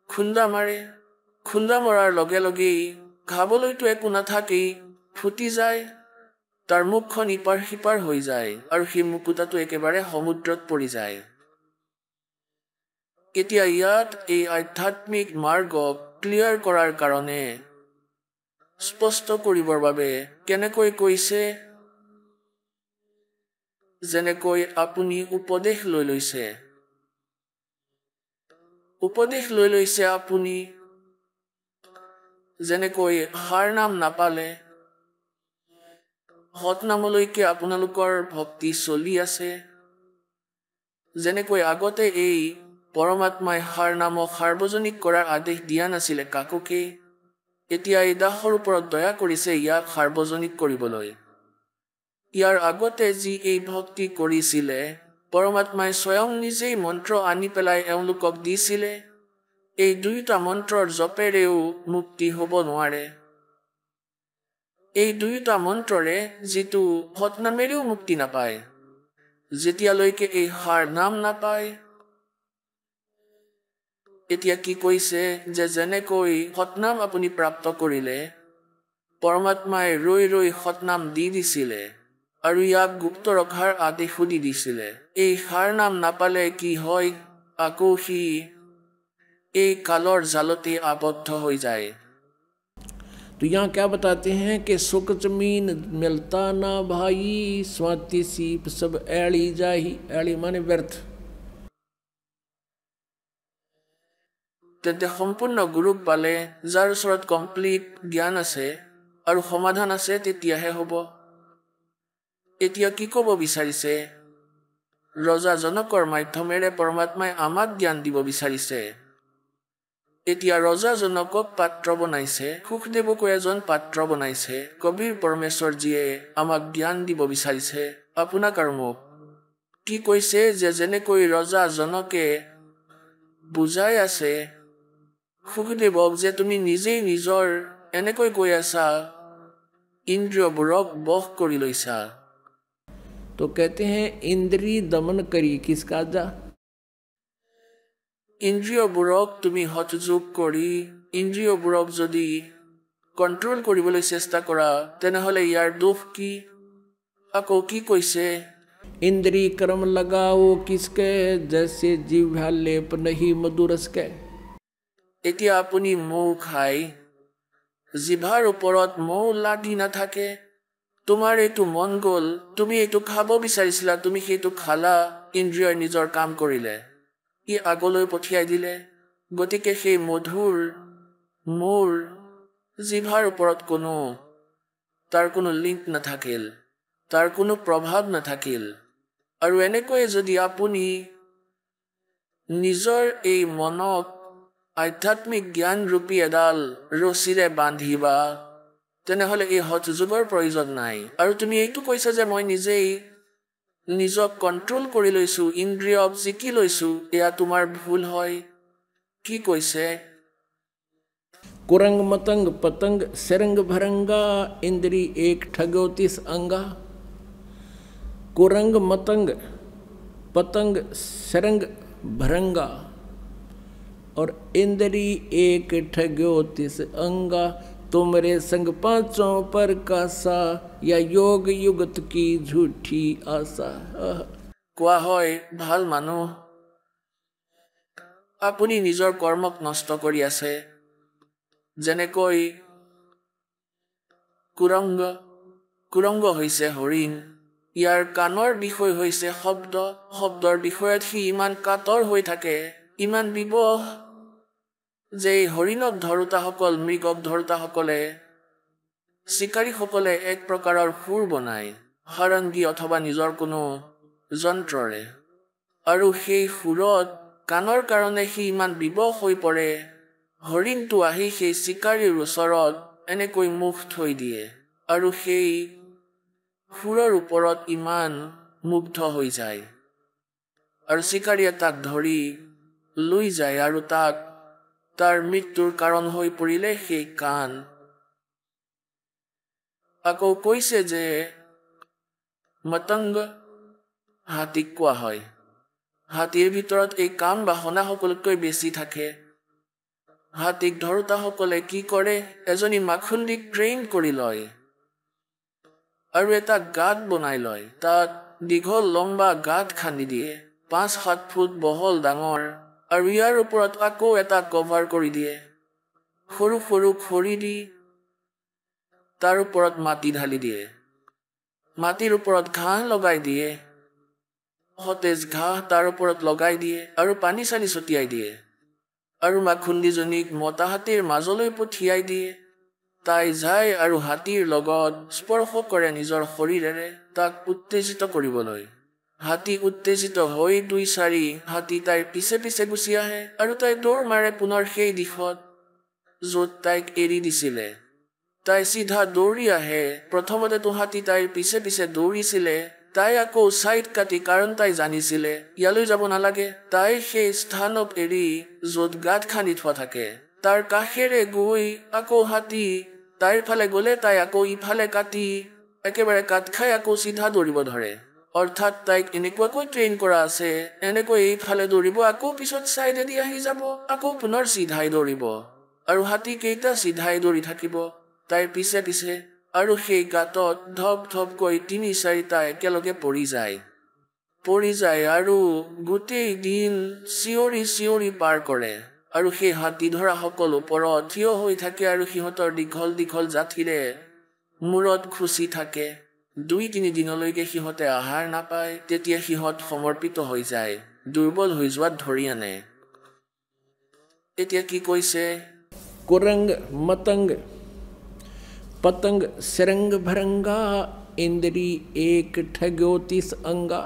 খুন্দা মাৰে, খুন্দা মৰাৰ লগে লগেই খাবলৈতো একো নাথাকেই, ফুটি যায়, তাৰ মুখখন ইপাৰ সিপাৰ হৈ যায় আৰু সেই মুকুতাটো একেবাৰে সমুদ্ৰত পৰি যায়। এতিয়া ইয়াত এই আধ্যাত্মিক মাৰ্গক ক্লিয়াৰ কৰাৰ কাৰণে স্পষ্ট কৰিবৰ বাবে কেনেকৈ কৈছে, যেনেকৈ আপুনি উপদেশ লৈ লৈছে, উপদেশ লৈ লৈছে আপুনি, যেনেকৈ হাৰ নাম নাপালে সৎনামলৈকে আপোনালোকৰ ভক্তি চলি আছে, যেনেকৈ আগতে এই পৰমাত্মাই হাৰ নামক সাৰ্বজনিক কৰাৰ আদেশ দিয়া নাছিলে কাকোকে, এতিয়া এই দাসৰ ওপৰত দয়া কৰিছে ইয়াক সাৰ্বজনিক কৰিবলৈ। ইয়াৰ আগতে যি এই ভক্তি কৰিছিলে, পৰমাত্মাই স্বয়ং নিজেই মন্ত্ৰ আনি পেলাই এওঁলোকক দিছিলে, এই দুয়োটা মন্ত্ৰৰ জপেৰেও মুক্তি হ'ব নোৱাৰে। এই দুয়োটা মন্ত্ৰৰে যিটো সৎনামেৰেও মুক্তি নাপায়, যেতিয়ালৈকে এই হাৰ নাম নাপায়। এতিয়া কি কৈছে যে যেনেকৈ সৎনাম আপুনি প্ৰাপ্ত কৰিলে, পৰমাত্মাই ৰৈ ৰৈ সৎনাম দি দিছিলে আৰু ইয়াক গুপ্ত ৰখাৰ আদেশো দি দিছিলে। এই হাৰ নাম নাপালে কি হয়, আকৌ সি এই কালৰ জালতে আবদ্ধ হৈ যায়। तो यहाँ क्या बताते हैं कि सुख जमीन मिलता ना भाई, स्वाति सीप सब ऐड़ी जाही, ऐड़ी माने व्यर्थ। তেন্তে সম্পূৰ্ণ গুৰুক পালে, যাৰ ওচৰত কমপ্লিট জ্ঞান আছে আৰু সমাধান আছে, তেতিয়াহে হ'ব। এতিয়া কি ক'ব বিচাৰিছে, ৰজা জনকৰ মাধ্যমেৰে পৰমাত্মাই আমাক জ্ঞান দিব বিচাৰিছে। এতিয়া ৰজা জনকক পাত্ৰ বনাইছে, সুখদেৱকো এজন পাত্ৰ বনাইছে, কবিৰ পৰমেশ্বৰজীয়ে আমাক জ্ঞান দিব বিচাৰিছে আপোনাক আৰু মোক। কি কৈছে যে যেনেকৈ ৰজা জনকে বুজাই আছে সুখদেৱক যে তুমি নিজেই নিজৰ এনেকৈ কৈ আছা ইন্দ্ৰিয়বোৰক বশ কৰি লৈছা। तो कहते हैं इंद्री दमन करी किसका जा, ইন্দ্ৰিয়বোৰক তুমি হঠযোগ কৰি ইন্দ্ৰিয়বোৰক যদি কণ্ট্ৰল কৰিবলৈ চেষ্টা কৰা, তেনেহ'লে ইয়াৰ দোষ কি? আকৌ কি কৈছে, इंद्री कर्म लगाओ किसके, जैसे जीव लेप नहीं मधुरस के। এতিয়া আপুনি মৌ খাই জিভাৰ ওপৰত মৌ লাগি নাথাকে, তোমাৰ এইটো মন গ'ল, তুমি এইটো খাব বিচাৰিছিলা, তুমি সেইটো খালা, ইন্দ্ৰিয়ই নিজৰ কাম কৰিলে, ই আগলৈ পঠিয়াই দিলে। গতিকে সেই মধুৰ মৌৰ জিভাৰ ওপৰত তাৰ কোনো লিংক নাথাকিল, তাৰ কোনো প্ৰভাৱ নাথাকিল। আৰু এনেকৈ যদি আপুনি নিজৰ এই মনক আধ্যাত্মিক জ্ঞান ৰূপী এডাল ৰছীৰে বান্ধিবা তেনেহ'লে এই হঠ যোগৰ প্ৰয়োজন নাই আৰু তুমি এইটো কৈছা যে মই নিজেই নিজক কণ্ট্ৰোল কৰি লৈছো ইন্দ্ৰিয় জিকি লৈছো এয়া তোমাৰ ভুল হয় কি কৈছে कुरंग मतंग पतंग सरंग भरंगा इंद्री एक ठगोतिस अंगा कुरंग मतंग पतंग सरंग भरंगा और इंद्री एक ठगोतिस अंगा तुमरे संग पांचों पर कासा या योग युगत की झूठी आशा কোৱা হয় ভাল মানুহ আপুনি নিজৰ কৰ্মক নষ্ট কৰি আছে যেনেকৈ কুৰংগ হৈছে হৰিণ ইয়াৰ কাণৰ বিষয় হৈছে শব্দ শব্দৰ বিষয়ত সি ইমান কাতৰ হৈ থাকে ইমান বিবহ যে হৰিণক ধৰোতাসকল মৃগক ধৰোতাসকলে চিকাৰীসকলে এক প্ৰকাৰৰ সুৰ বনায় সাৰংগী অথবা নিজৰ কোনো যন্ত্ৰৰে আৰু সেই সুৰত কাণৰ কাৰণে সি ইমান বিবহ হৈ পৰে হৰিণটো আহি সেই চিকাৰীৰ ওচৰত এনেকৈ মুখ থৈ দিয়ে আৰু সেই সুৰৰ ওপৰত ইমান মুগ্ধ হৈ যায় আৰু চিকাৰীয়ে তাক ধৰি লৈ যায় আৰু তাক তাৰ মৃত্যুৰ কাৰণ হৈ পৰিলে সেই কাণ আকৌ কৈছে যে মতংগ হাতীক কোৱা হয় হাতীৰ ভিতৰত এই কাণ বাসনা সকলোতকৈ বেছি থাকে হাতীক ধৰোতাসকলে কি কৰে এজনী মাখুন্দিক ট্ৰেইন কৰি লয় আৰু এটা গাঁত বনাই লয় তাত দীঘল লম্বা গাঁত খান্দি দিয়ে 5-7 ফুট বহল ডাঙৰ আৰু ইয়াৰ ওপৰত আকৌ এটা কভাৰ কৰি দিয়ে সৰু সৰু খৰি দি তাৰ ওপৰত মাটি ঢালি দিয়ে মাটিৰ ওপৰত ঘাঁহ লগাই দিয়ে সতেজ ঘাঁহ তাৰ ওপৰত লগাই দিয়ে আৰু পানী চানি ছটিয়াই দিয়ে আৰু মাখুন্দিজনীক মতা হাতীৰ মাজলৈ পঠিয়াই দিয়ে তাই যায় আৰু হাতীৰ লগত স্পৰ্শ কৰে নিজৰ শৰীৰেৰে তাক উত্তেজিত কৰিবলৈ হাতী উত্তেজিত হৈ 2-4 হাতী তাইৰ পিছে পিছে গুচি আহে আৰু তাই দৌৰ মাৰে পুনৰ সেই দিশত য'ত তাইক এৰি দিছিলে তাই চিধা দৌৰি আহে প্ৰথমতেতো হাতী তাইৰ পিছে পিছে দৌৰিছিলে তাই আকৌ ছাইড কাটি কাৰণ তাই জানিছিলে ইয়ালৈ যাব নালাগে তাই সেই স্থানক এৰি য'ত গাঁত খান্দি থোৱা থাকে তাৰ কাষেৰে গৈ আকৌ হাতী তাইৰ ফালে গ'লে তাই আকৌ ইফালে কাটি একেবাৰে কাট খাই আকৌ চিধা দৌৰিব ধৰে অৰ্থাৎ তাইক এনেকুৱাকৈ ট্ৰেইন কৰা আছে এনেকৈ এইফালে দৌৰিব আকৌ পিছত ছাইডেদি আহি যাব আকৌ পুনৰ চিধাই দৌৰিব আৰু হাতী কেইটা চিধাই দৌৰি থাকিব তাইৰ পিছে পিছে আৰু সেই গাঁতত ধপ ধপকৈ 3-4টা একেলগে পৰি যায় আৰু গোটেই দিন চিঞৰি চিঞৰি পাৰ কৰে আৰু সেই হাতী ধৰা সকল ওপৰত থিয় হৈ থাকে আৰু সিহঁতৰ দীঘল দীঘল জাঠিৰে মূৰত খুচি থাকে 2-3 দিনলৈকে সিহঁতে আহাৰ নাপায় তেতিয়া সিহঁত সমৰ্পিত হৈ যায় দুৰ্বল হৈ যোৱাত ধৰি আনে এতিয়া কি কৈছে कुरंग मतंग पतंग सरंग भरंगा इंद्री एक ठगोतिस अंगा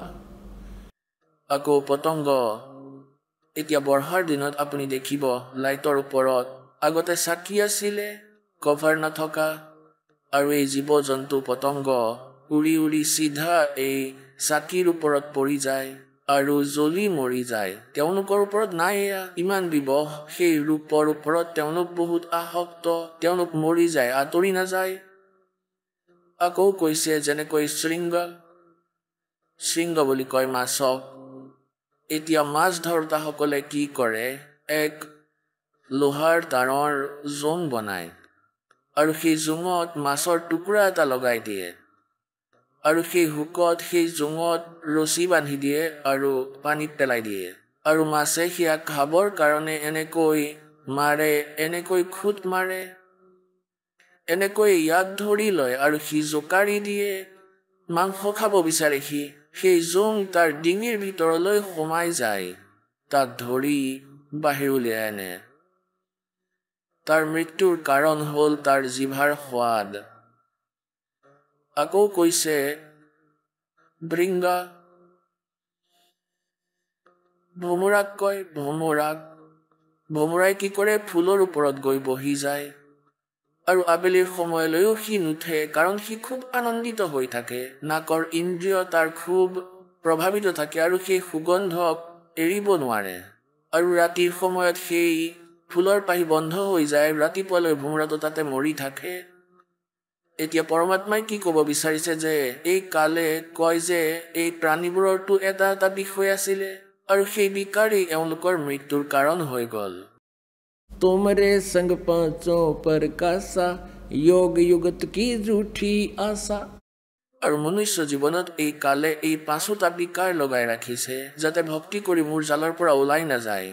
আকৌ পতংগ এতিয়া বৰ্ষাৰ দিনত আপুনি দেখিব লাইটৰ ওপৰত আগতে চাকি আছিলে কভাৰ নথকা আৰু এই জীৱ জন্তু পতংগ উৰি উৰি চিধা এই চাকিৰ ওপৰত পৰি যায় আৰু জ্বলি মৰি যায় তেওঁলোকৰ ওপৰত নাই ইমান বিবহ সেই ৰূপৰ ওপৰত তেওঁলোক বহুত আসক্ত তেওঁলোক মৰি যায় আঁতৰি নাযায় আকৌ কৈছে যেনেকৈ শৃংগ বুলি কয় মাছক এতিয়া মাছ ধৰোতাসকলে কি কৰে এক লোহাৰ তাঁৰৰ জোং বনায় আৰু সেই জোঙত মাছৰ টুকুৰা এটা লগাই দিয়ে আৰু সেই হুকত সেই জোঙত ৰছী বান্ধি দিয়ে আৰু পানীত পেলাই দিয়ে আৰু মাছে সেয়া খাবৰ কাৰণে এনেকৈ মাৰে এনেকৈ খুট মাৰে এনেকৈ ইয়াক ধৰি লয় আৰু সি জোকাৰি দিয়ে মাংস খাব বিচাৰে সি সেই জোং তাৰ ডিঙিৰ ভিতৰলৈ সোমাই যায় তাক ধৰি বাহিৰ উলিয়াই আনে তাৰ মৃত্যুৰ কাৰণ হ'ল তাৰ জিভাৰ সোৱাদ আকৌ কৈছে ভোমোৰাক কয় ভোমোৰাক। ভোমোৰাই কি কৰে, ফুলৰ ওপৰত গৈ বহি যায় আৰু আবেলিৰ সময়লৈও সি নুঠে, কাৰণ সি খুব আনন্দিত হৈ থাকে। নাকৰ ইন্দ্ৰিয় তাৰ খুব প্ৰভাৱিত থাকে আৰু সেই সুগন্ধক এৰিব নোৱাৰে। আৰু ৰাতিৰ সময়ত সেই ফুলৰ পাহি বন্ধ হৈ যায়, ৰাতিপুৱালৈ ভোমোৰাটো তাতে মৰি থাকে। এতিয়া পৰমাত্মাই কি ক'ব বিচাৰিছে যে এই কালে কয় যে এই প্ৰাণীবোৰৰতো এটা এটা বিষয় আছিলে আৰু সেই বিকাৰেই এওঁলোকৰ মৃত্যুৰ কাৰণ হৈ গ'ল। तुमरे संग पांचों पर कासा योग युगत की झूठी आशा। আৰু মনুষ্য জীৱনত এই কালে এই পাঁচোটা বিকাৰ লগাই ৰাখিছে যাতে ভক্তি কৰি মোৰ জালৰ পৰা ওলাই নাযায়।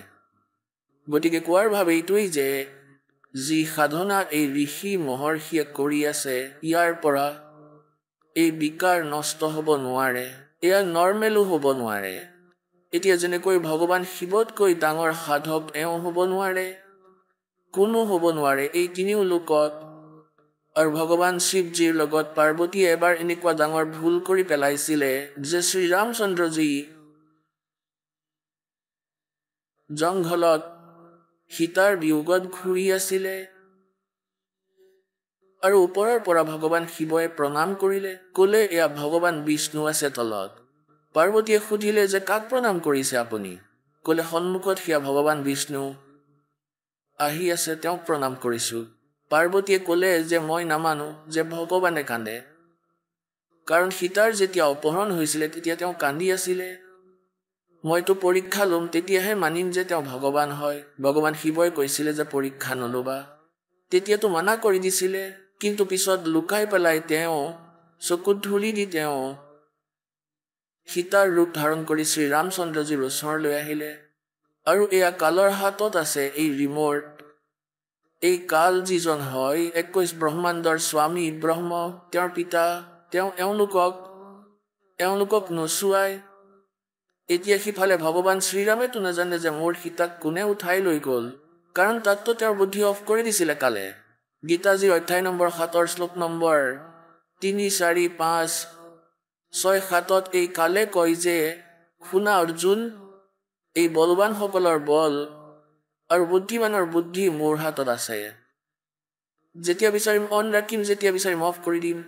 গতিকে কোৱাৰ ভাৱ এইটোৱেই যে যি সাধনা এই ঋষি মহৰ্ষিয়ে কৰি আছে, ইয়াৰ পৰা এই বিকাৰ নষ্ট হ'ব নোৱাৰে, এয়া নৰ্মেলো হ'ব নোৱাৰে। এতিয়া যেনেকৈ ভগৱান শিৱতকৈ ডাঙৰ সাধক এওঁ হ'ব নোৱাৰে, কোনো হ'ব নোৱাৰে এই তিনিও লোকত। আৰু ভগৱান শিৱজীৰ লগত পাৰ্বতীয়ে এবাৰ এনেকুৱা ডাঙৰ ভুল কৰি পেলাইছিলে যে শ্ৰীৰামচন্দ্ৰজী জংঘলত সীতাৰ বিয়োগত ঘূৰি আছিলে আৰু ওপৰৰ পৰা ভগৱান শিৱই প্ৰণাম কৰিলে, ক'লে এয়া ভগৱান বিষ্ণু আছে তলত। পাৰ্বতীয়ে সুধিলে যে কাক প্ৰণাম কৰিছে আপুনি? ক'লে সন্মুখত সেয়া ভগৱান বিষ্ণু আহি আছে, তেওঁক প্ৰণাম কৰিছোঁ। পাৰ্বতীয়ে ক'লে যে মই নামানো যে ভগৱানে কান্দে, কাৰণ সীতাৰ যেতিয়া অপহৰণ হৈছিলে তেতিয়া তেওঁ কান্দি আছিলে। মইতো পৰীক্ষা ল'ম, তেতিয়াহে মানিম যে তেওঁ ভগৱান হয়। ভগৱান শিৱই কৈছিলে যে পৰীক্ষা নল'বা, তেতিয়াতো মানা কৰি দিছিলে, কিন্তু পিছত লুকাই পেলাই তেওঁ চকুত ধূলি দি তেওঁ সীতাৰ ৰূপ ধাৰণ কৰি শ্ৰীৰামচন্দ্ৰজীৰ ওচৰলৈ আহিলে। আৰু এয়া কালৰ হাতত আছে এই ৰিমোট। এই কাল যিজন হয় 21 ব্ৰহ্মাণ্ডৰ স্বামী ব্ৰহ্ম, তেওঁৰ পিতা, তেওঁ এওঁলোকক নচুৱাই। এতিয়া সিফালে ভগৱান শ্ৰীৰামেতো নাজানে যে মোৰ সীতাক কোনে উঠাই লৈ গ'ল, কাৰণ তাততো তেওঁৰ বুদ্ধি অফ কৰি দিছিলে কালে। গীতাজীৰ অধ্যায় নম্বৰ 7 শ্লোক নম্বৰ 3, 4, 5, 6, 7 এই কালে কয় যে শুনা অৰ্জুন, এই বলৱানসকলৰ বল আৰু বুদ্ধিমানৰ বুদ্ধি মোৰ হাতত আছে। যেতিয়া বিচাৰিম অন ৰাখিম, যেতিয়া বিচাৰিম অফ কৰি দিম।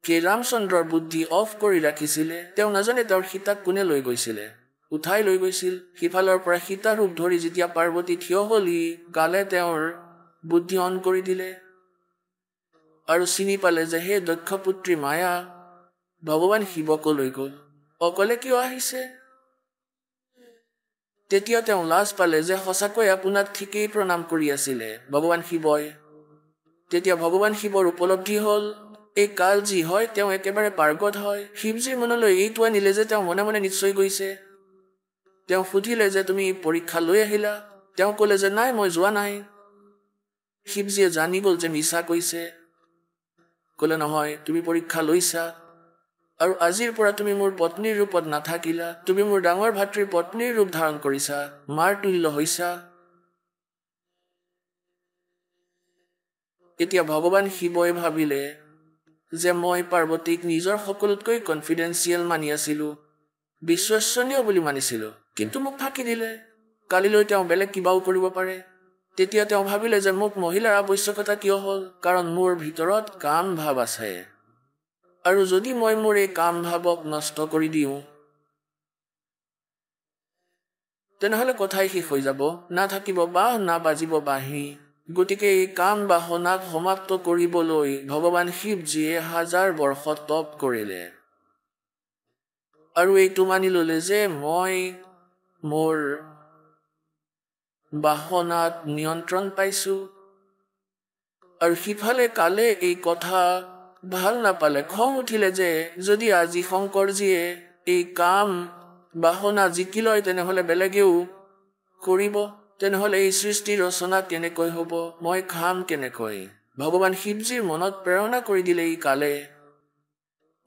সেই ৰামচন্দ্ৰৰ বুদ্ধি অফ কৰি ৰাখিছিলে, তেওঁ নাজানে তেওঁৰ সীতাক কোনে লৈ গৈছিলে, উঠাই লৈ গৈছিল। সিফালৰ পৰা সীতা ৰূপ ধৰি যেতিয়া পাৰ্বতী থিয় হলি, কালে তেওঁৰ বুদ্ধি অন কৰি দিলে আৰু চিনি পালে যে হে দক্ষ পুত্ৰী মায়া, ভগৱান শিৱকো লৈ গ'ল, অকলে কিয় আহিছে? তেতিয়া তেওঁ লাজ পালে যে সঁচাকৈ আপোনাক ঠিকেই প্ৰণাম কৰি আছিলে ভগৱান শিৱই। তেতিয়া ভগৱান শিৱৰ উপলব্ধি হ'ল এই কাল যি হয় তেওঁ একেবাৰে পাৰ্গত হয়। শিৱজীৰ মনলৈ এইটো আনিলে যে তেওঁ মনে মনে নিশ্চয় গৈছে। তেওঁ সুধিলে যে তুমি পৰীক্ষা লৈ আহিলা? তেওঁ ক'লে যে নাই, মই যোৱা নাই। শিৱজীয়ে জানি গ'ল যে মিছা কৈছে। ক'লে নহয়, তুমি পৰীক্ষা লৈছা আৰু আজিৰ পৰা তুমি মোৰ পত্নীৰ ৰূপত নাথাকিলা, তুমি মোৰ ডাঙৰ ভাতৃৰ পত্নীৰ ৰূপ ধাৰণ কৰিছা, মাৰ তুল্য হৈছা। এতিয়া ভগৱান শিৱই ভাবিলে যে মই পাৰ্বতীক নিজৰ সকলোতকৈ কনফিডেন্সিয়েল মানি আছিলো, বিশ্বসনীয় বুলি মানিছিলো, কিন্তু মোক ফাঁকি দিলে। কালিলৈ তেওঁ বেলেগ কিবাও কৰিব পাৰে। তেতিয়া তেওঁ ভাবিলে যে মোক মহিলাৰ আৱশ্যকতা কিয় হ'ল, কাৰণ মোৰ ভিতৰত কাম ভাৱ আছে, আৰু যদি মই মোৰ এই কাম ভাৱক নষ্ট কৰি দিওঁ তেনেহ'লে কথাই শেষ হৈ যাব, নাথাকিব বাঁহ না বাজিব বাঁহী। গতিকে এই কাম বাসনাক সমাপ্ত কৰিবলৈ ভগৱান শিৱজীয়ে 1000 বৰ্ষ তপ কৰিলে আৰু এইটো মানি ল'লে যে মই মোৰ বাসনাত নিয়ন্ত্ৰণ পাইছো। আৰু সিফালে কালে এই কথা ভাল নাপালে, খং উঠিলে যে যদি আজি শংকৰজীয়ে এই কাম বাসনা জিকি লয় তেনেহ'লে বেলেগেও কৰিব, তেনেহ'লে এই সৃষ্টি ৰচনা কেনেকৈ হ'ব, মই খাম কেনেকৈ? ভগৱান শিৱজীৰ মনত প্ৰেৰণা কৰি দিলে এই কালে।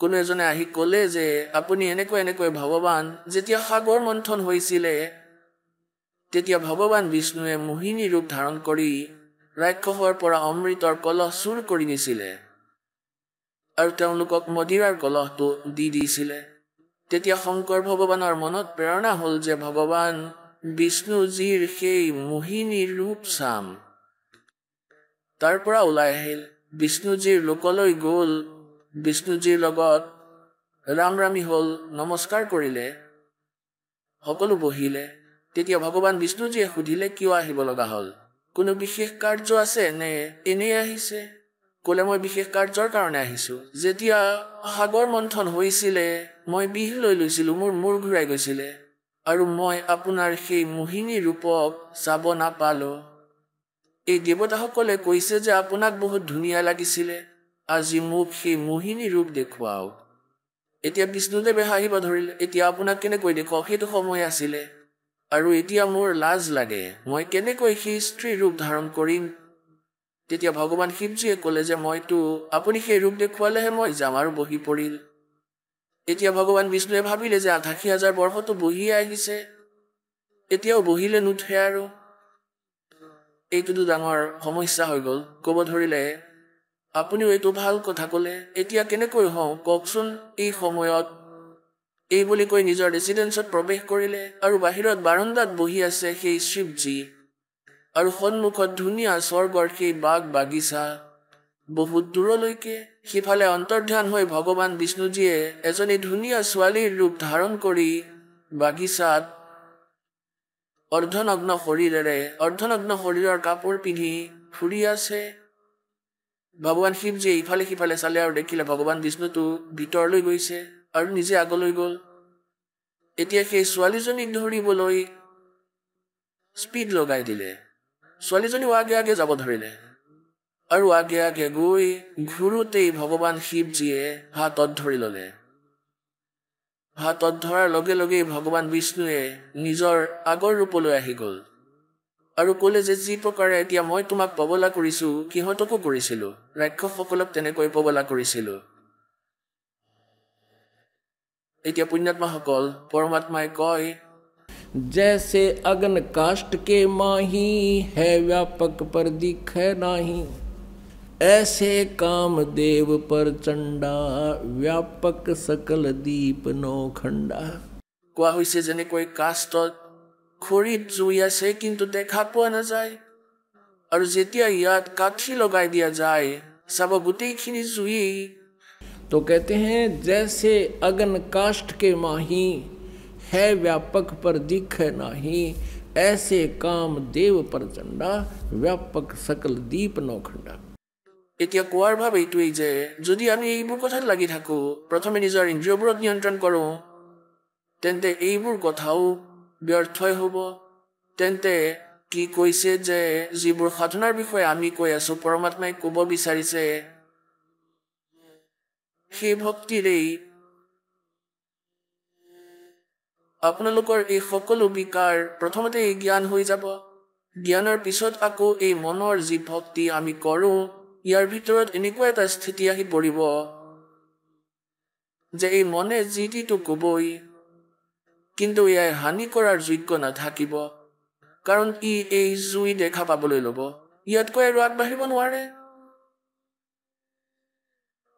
কোনো এজনে আহি ক'লে যে আপুনি এনেকৈ ভগৱান। যেতিয়া সাগৰ মন্থন হৈছিলে তেতিয়া ভগৱান বিষ্ণুৱে মোহিনী ৰূপ ধাৰণ কৰি ৰাক্ষসৰ পৰা অমৃতৰ কলহ চুৰ কৰি নিছিলে আৰু তেওঁলোকক মদিৰাৰ কলহটো দি দিছিলে। তেতিয়া শংকৰ ভগৱানৰ মনত প্ৰেৰণা হ'ল যে ভগৱান বিষ্ণুজীৰ সেই মোহিনীৰ ৰূপ চাম। তাৰ পৰা ওলাই আহিল, বিষ্ণুজীৰ লোকলৈ গ'ল, বিষ্ণুজীৰ লগত ৰামৰামী হ'ল, নমস্কাৰ কৰিলে, সকলো বহিলে। তেতিয়া ভগৱান বিষ্ণুজীয়ে সুধিলে কিয় আহিব লগা হ'ল, কোনো বিশেষ কাৰ্য আছে নে এনেই আহিছে? ক'লে মই বিশেষ কাৰ্যৰ কাৰণে আহিছোঁ। যেতিয়া সাগৰ মন্থন হৈছিলে মই বিহ লৈ লৈছিলোঁ, মোৰ মূৰ ঘূৰাই গৈছিলে আৰু মই আপোনাৰ সেই মোহিনী ৰূপক চাব নাপালোঁ। এই দেৱতাসকলে কৈছে যে আপোনাক বহুত ধুনীয়া লাগিছিলে, আজি মোক সেই মোহিনী ৰূপ দেখুৱাওক। এতিয়া বিষ্ণুদেৱে হাঁহিব ধৰিলে, এতিয়া আপোনাক কেনেকৈ দেখুৱাওক, সেইটো সময় আছিলে আৰু এতিয়া মোৰ লাজ লাগে, মই কেনেকৈ সেই স্ত্ৰী ৰূপ ধাৰণ কৰিম। তেতিয়া ভগৱান শিৱজীয়ে ক'লে যে আপুনি সেই ৰূপ দেখুৱালেহে মই যাম, আৰু বহি পৰিল। এতিয়া ভগৱান বিষ্ণুৱে ভাবিলে যে ৮৮,০০০ বৰ্ষতো বহিয়ে আহিছে, এতিয়াও বহিলে নুঠে, আৰু এইটোতো ডাঙৰ সমস্যা হৈ গ'ল। ক'ব ধৰিলে আপুনিও এইটো ভাল কথা ক'লে, এতিয়া কেনেকৈ হওঁ কওকচোন। এই সময়ত এই বুলি কৈ নিজৰ ৰেচিডেঞ্চত প্ৰৱেশ কৰিলে আৰু বাহিৰত বাৰাণ্ডাত বহি আছে সেই শিৱজী, আৰু সন্মুখত ধুনীয়া স্বৰ্গৰ সেই বাগ বাগিচা বহুত দূৰলৈকে। সিফালে অন্তৰ্ধান হৈ ভগৱান বিষ্ণুজীয়ে এজনী ধুনীয়া ছোৱালীৰ ৰূপ ধাৰণ কৰি বাগিচাত অৰ্ধনগ্ন শৰীৰৰ কাপোৰ পিন্ধি ফুৰি আছে। ভগৱান শিৱজীয়ে ইফালে সিফালে চালে আৰু দেখিলে ভগৱান বিষ্ণুটো ভিতৰলৈ গৈছে আৰু নিজে আগলৈ গ'ল। এতিয়া সেই ছোৱালীজনীক ধৰিবলৈ স্পীড লগাই দিলে, ছোৱালীজনীও আগে আগে যাব ধৰিলে আৰু আগে আগে গৈ ঘূৰোতেই ভগৱান শিৱজীয়ে হাতত ধৰি ল'লে। হাতত ধৰাৰ লগে লগেই ভগৱান বিষ্ণুৱে নিজৰ আগৰ ৰূপলৈ আহি গ'ল আৰু ক'লে যে যি প্ৰকাৰে এতিয়া মই তোমাক পগলা কৰিছোঁ, সিহঁতকো কৰিছিলোঁ, ৰাক্ষসসকলক তেনেকৈ পগলা কৰিছিলোঁ। এতিয়া পুণ্যাত্মাসকল, পৰমাত্মাই কয়, जैसे अगन काष्ठ के माही है व्यापक पर दिखे नाही, ऐसे कामदेव पर चंडा व्यापक सकल दीप नौखंडा। কোৱা হৈছে যেনেকৈ কাষ্টত খৰিত জুই আছে কিন্তু দেখা পোৱা নাযায়, আৰু যেতিয়া ইয়াত কাঠি লগাই দিয়া যায় চাব গোটেইখিনি জুই। तो कहते हैं जैसे अगन काष्ठ के माही है व्यापक पर दिखे नाही, ऐसे काम देव पर चंडा व्यापक सकल दीप नौखंडा। এতিয়া কোৱাৰ ভাৱ এইটোৱেই যে যদি আমি এইবোৰ কথাত লাগি থাকোঁ, প্ৰথমে নিজৰ ইন্দ্ৰিয়বোৰত নিয়ন্ত্ৰণ কৰোঁ, তেন্তে এইবোৰ কথাও ব্যৰ্থই হ'ব। তেন্তে কি কৈছে যে যিবোৰ সাধনাৰ বিষয়ে আমি কৈ আছোঁ, পৰমাত্মাই ক'ব বিচাৰিছে সেই ভক্তিৰেই আপোনালোকৰ এই সকলো বিকাৰ প্ৰথমতে এই জ্ঞান হৈ যাব। জ্ঞানৰ পিছত আকৌ এই মনৰ যি ভক্তি আমি কৰোঁ, ইয়াৰ ভিতৰত এনেকুৱা এটা স্থিতি আহি পৰিব যে এই মনে যি টিটো ক'বই, কিন্তু ইয়াই হানি কৰাৰ যোগ্য নাথাকিব, কাৰণ ই এই জুই দেখা পাবলৈ ল'ব, ইয়াতকৈ আৰু আগবাঢ়িব নোৱাৰে।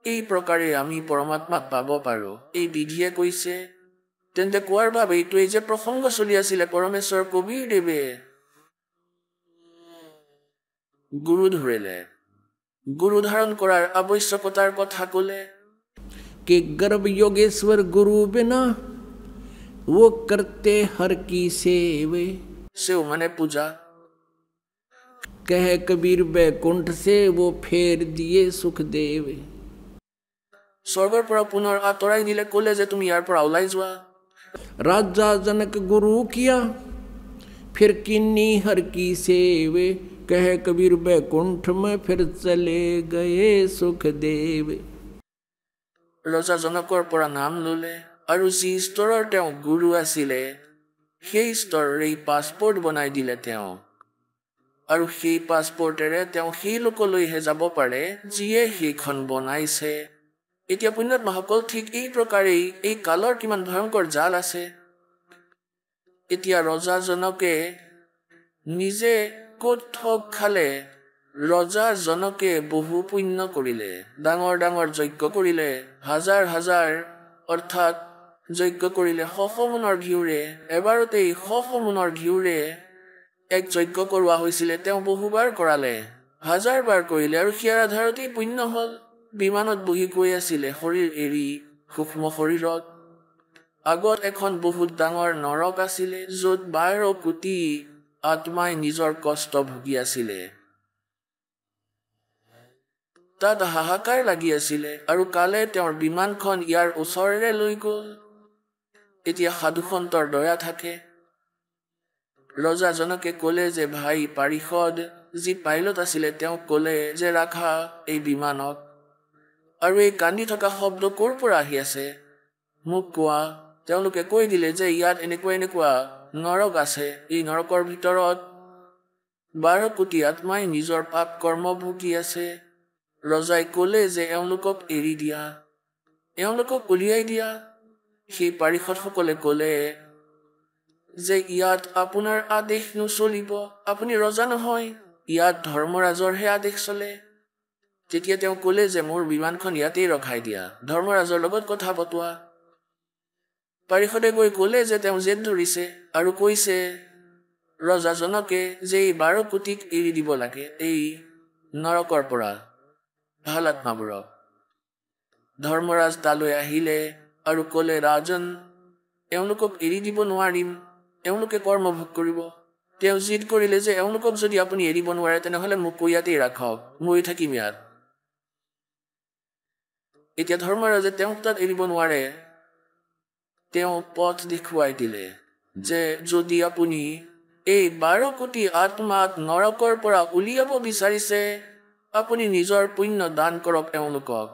এই প্ৰকাৰে আমি পৰমাত্মাক পাব পাৰোঁ, এই বিধিয়ে কৈছে। তেন্তে কোৱাৰ ভাৱ এইটোৱেই যে প্ৰসংগ চলি আছিলে পৰমেশ্বৰ কবিৰদেৱে গুৰু ধৰিলে, গুৰু ধাৰণ কৰাৰ আৱশ্যকতাৰ কথা ক'লে। कि गर्भ योगेश्वर गुरु बिना वो करते हर की सेवे, সেও মানে পূজা। कह कबीर बैकुंठ से वो फेर दिए सुखदेव। স্বৰ্গৰ পৰা পুনৰ আঁতৰাই দিলে, ক'লে যে তুমি ইয়াৰ পৰা ওলাই যোৱা। राजा जनक गुरु किया फिर किन्नी हर की सेवे, कह कबीर बैकुंठ में फिर चले गए सुखदेव। ৰজা জনকৰ পৰা নাম ল'লে আৰু যি স্তৰৰ তেওঁ গুৰু আছিলে সেই স্তৰৰেই পাছপৰ্ট বনাই দিলে তেওঁ, আৰু সেই পাছপৰ্টেৰে তেওঁ সেই লোকলৈহে যাব পাৰে যিয়ে সেইখন বনাইছে। এতিয়া পুণ্যাত্মাসকল, ঠিক এই প্ৰকাৰেই এই কালৰ কিমান ভয়ংকৰ জাল আছে। এতিয়া ৰজাজনকে নিজে ক'ত ঠগ খালে, ৰজাজনকে বহু পুণ্য কৰিলে, ডাঙৰ ডাঙৰ যজ্ঞ কৰিলে, হাজাৰ হাজাৰ অৰ্থাৎ যজ্ঞ কৰিলে 100 মোনৰ ঘিউৰে এবাৰতেই 100 মোনৰ ঘিউৰে এক যজ্ঞ কৰোৱা হৈছিলে তেওঁ বহুবাৰ কৰালে 1000 বাৰ কৰিলে আৰু সিয়াৰ আধাৰতেই পুণ্য হ'ল বিমানত বহি গৈ আছিলে শৰীৰ এৰি সূক্ষ্ম শৰীৰত আগত এখন বহুত ডাঙৰ নৰক আছিলে য'ত 12 কোটি আত্মাই নিজৰ কষ্ট ভুগি আছিলে তাত হাহাকাৰ লাগি আছিলে আৰু কালে তেওঁৰ বিমানখন ইয়াৰ ওচৰেৰে লৈ গ'ল এতিয়া সাধুসন্তৰ দয়া থাকে ৰজাজনকে ক'লে যে ভাই পাৰিষদ যি পাইলট আছিলে তেওঁ ক'লে যে ৰাখা এই বিমানক আৰু এই কান্দি থকা শব্দ ক'ৰ পৰা আহি আছে মোক কোৱা তেওঁলোকে কৈ দিলে যে ইয়াত এনেকুৱা নৰক আছে এই নৰকৰ ভিতৰত 12 কোটি আত্মাই নিজৰ পাপ কৰ্ম ভুগি আছে ৰজাই ক'লে যে এওঁলোকক এৰি দিয়া এওঁলোকক উলিয়াই দিয়া সেই পাৰিষদসকলে ক'লে যে ইয়াত আপোনাৰ আদেশ নচলিব আপুনি ৰজা নহয় ইয়াত ধৰ্মৰাজৰহে আদেশ চলে তেতিয়া তেওঁ ক'লে যে মোৰ বিমানখন ইয়াতেই ৰখাই দিয়া ধৰ্মৰাজৰ লগত কথা পতোৱা পাৰিষদে গৈ ক'লে যে তেওঁ জেদ ধৰিছে আৰু কৈছে ৰজাজনকে যে এই 12 কোটিক এৰি দিব লাগে এই নৰকৰ পৰা ভাল আত্মাবোৰক ধৰ্মৰাজ তালৈ আহিলে আৰু ক'লে ৰাজন এওঁলোকক এৰি দিব নোৱাৰিম এওঁলোকে কৰ্ম ভোগ কৰিব তেওঁ জিদ কৰিলে যে এওঁলোকক যদি আপুনি এৰিব নোৱাৰে তেনেহ'লে মোক ইয়াতেই ৰাখক মই থাকিম ইয়াত এতিয়া ধৰ্মৰাজে তেওঁক তাত এৰিব নোৱাৰে তেওঁ পথ দেখুৱাই দিলে যে যদি আপুনি এই 12 কোটি আত্মাক নৰকৰ পৰা উলিয়াব বিচাৰিছে আপুনি নিজৰ পুণ্য দান কৰক এওঁলোকক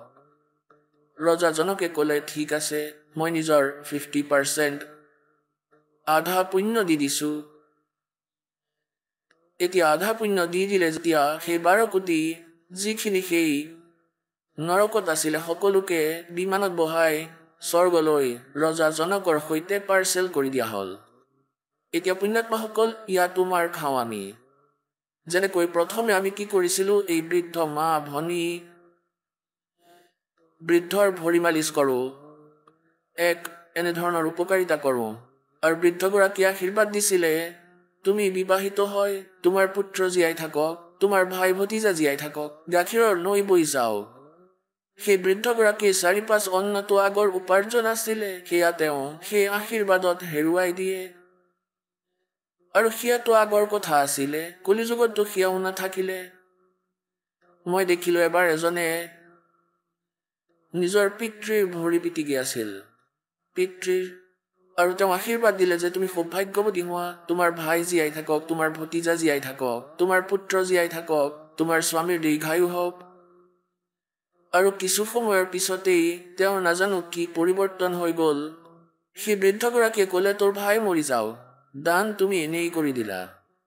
ৰজাজনকে ক'লে ঠিক আছে মই নিজৰ 50% আধা পুণ্য দি দিছো এতিয়া আধা পুণ্য দি দিলে যেতিয়া সেই 12 কোটি যিখিনি সেই নৰকত আছিলে সকলোকে বিমানত বহাই স্বৰ্গলৈ ৰজাজনকৰ সৈতে পাৰ্চেল কৰি দিয়া হ'ল এতিয়া পুণ্যাত্মাসকল ইয়াত তোমাৰ খাওঁ আমি যেনেকৈ প্ৰথমে আমি কি কৰিছিলো এই বৃদ্ধ মা ভনী বৃদ্ধৰ ভৰি মালিচ কৰোঁ এক এনেধৰণৰ উপকাৰিতা কৰোঁ আৰু বৃদ্ধগৰাকী আশীৰ্বাদ দিছিলে তুমি বিবাহিত হয় তোমাৰ পুত্ৰ জীয়াই থাকক তোমাৰ ভাই ভতিজা জীয়াই থাকক গাখীৰৰ নৈ বৈ যাওক সেই বৃদ্ধগৰাকীৰ 4-5 অন্নটো আগৰ উপাৰ্জন আছিলে সেয়া তেওঁ সেই আশীৰ্বাদত হেৰুৱাই দিয়ে আৰু সেয়াটো আগৰ কথা আছিলে কলিযুগততো সেয়াও নাথাকিলে মই দেখিলো এবাৰ এজনে নিজৰ পিতৃৰ ভৰি পিটিকি আছিল পিতৃৰ আৰু তেওঁ আশীৰ্বাদ দিলে যে তুমি সৌভাগ্যৱতী হোৱা তোমাৰ ভাই জীয়াই থাকক তোমাৰ ভতিজা জীয়াই থাকক তোমাৰ পুত্ৰ জীয়াই থাকক তোমাৰ স্বামীৰ দীৰ্ঘায়ু হওক আৰু কিছু সময়ৰ পিছতেই তেওঁ নাজানো কি পৰিৱৰ্তন হৈ গ'ল সেই বৃদ্ধগৰাকীয়ে ক'লে তোৰ ভাই মৰি যাও দান তুমি এনেই কৰি দিলা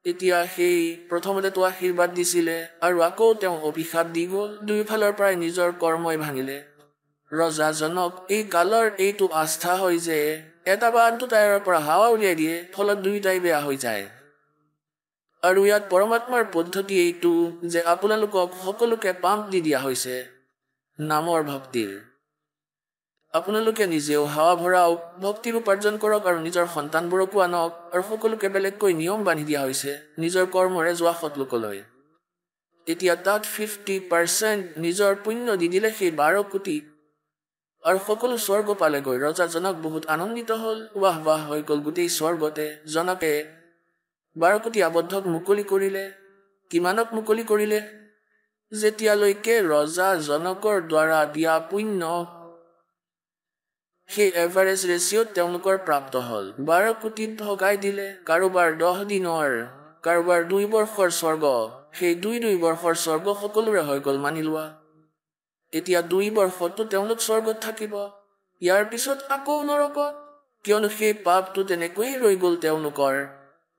এতিয়া সেই প্ৰথমতে তো আশীৰ্বাদ দিছিলে আৰু আকৌ তেওঁ অভিশাপ দি গ'ল দুইফালৰ পৰাই নিজৰ কৰ্মই ভাঙিলে ৰজাজনক এই কালৰ এইটো আস্থা হয় যে এটা বা আনটো টায়াৰৰ পৰা হাৱা উলিয়াই দিয়ে ফলত দুইটাই বেয়া হৈ যায় আৰু ইয়াত পৰমাত্মাৰ পদ্ধতি এইটো যে আপোনালোকক সকলোকে পাম্প দি দিয়া হৈছে নামৰ ভক্তিৰ আপোনালোকে নিজেও হাৱা ভৰাওক ভক্তিৰ উপাৰ্জন কৰক আৰু নিজৰ সন্তানবোৰকো আনক আৰু সকলোকে বেলেগকৈ নিয়ম বান্ধি দিয়া হৈছে নিজৰ কৰ্মৰে যোৱা সৎলোকলৈ এতিয়া তাত 50% নিজৰ পুণ্য দি দিলে সেই 12 কোটি আৰু সকলো স্বৰ্গ পালেগৈ ৰজাজনক বহুত আনন্দিত হ'ল ৱাহ ৱাহ হৈ গ'ল গোটেই স্বৰ্গতে জনকে 12 কোটি আবদ্ধক মুকলি কৰিলে কিমানক মুকলি কৰিলে যেতিয়ালৈকে ৰজাজনকৰ দ্বাৰা দিয়া পুণ্য সেই এভাৰেজ ৰেচিঅ'ত তেওঁলোকৰ প্ৰাপ্ত হ'ল 12 কোটিত ভগাই দিলে কাৰোবাৰ 10 দিনৰ কাৰোবাৰ 2 বৰ্ষৰ স্বৰ্গ সেই 2 বৰ্ষৰ স্বৰ্গ সকলোৰে হৈ গ'ল মানি লোৱা এতিয়া 2 বৰ্ষতো তেওঁলোক স্বৰ্গত থাকিব ইয়াৰ পিছত আকৌ নৰকত কিয়নো সেই পাপটো তেনেকৈয়ে ৰৈ গ'ল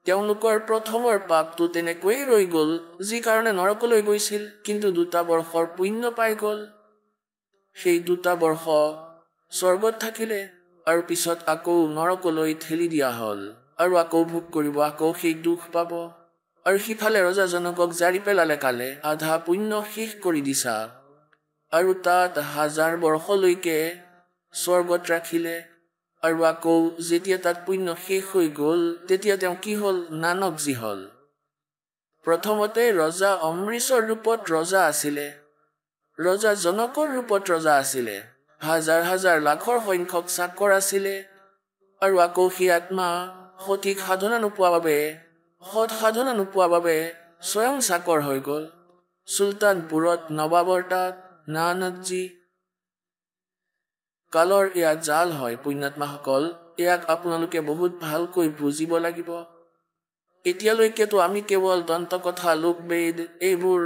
তেওঁলোকৰ প্ৰথমৰ পাপটো তেনেকৈয়ে ৰৈ গ'ল যি কাৰণে নৰকলৈ গৈছিল কিন্তু 2 বৰ্ষৰ পুণ্য পাই গ'ল সেই 2 বৰ্ষ স্বৰ্গত থাকিলে আৰু পিছত আকৌ নৰকলৈ ঠেলি দিয়া হ'ল আৰু আকৌ ভোগ কৰিব আকৌ সেই দুখ পাব আৰু সিফালে ৰজাজনকক জাৰি পেলালে কালে আধা পুণ্য শেষ কৰি দিছা আৰু তাত 1000 বৰ্ষলৈকে স্বৰ্গত ৰাখিলে আৰু আকৌ যেতিয়া তাত পুণ্য শেষ হৈ গ'ল তেতিয়া তেওঁ কি হ'ল নানকজী হ'ল প্ৰথমতে ৰজা অমৃতৰ ৰূপত ৰজা আছিলে ৰজা জনকৰ ৰূপত ৰজা আছিলে হাজাৰ হাজাৰ লাখৰ সংখ্যক চাকৰ আছিলে আৰু আকৌ সেই আত্মা সঠিক সাধনা নোপোৱা বাবে সৎ সাধনা নোপোৱা বাবে স্বয়ং চাকৰ হৈ গ'ল চুলতানপুৰত নবাবৰ তাত নানকজী কালৰ এয়া জাল হয় পুণ্যাত্মাসকল ইয়াক আপোনালোকে বহুত ভালকৈ বুজিব লাগিব এতিয়ালৈকেতো আমি কেৱল দন্তকথা লোকবেদ এইবোৰ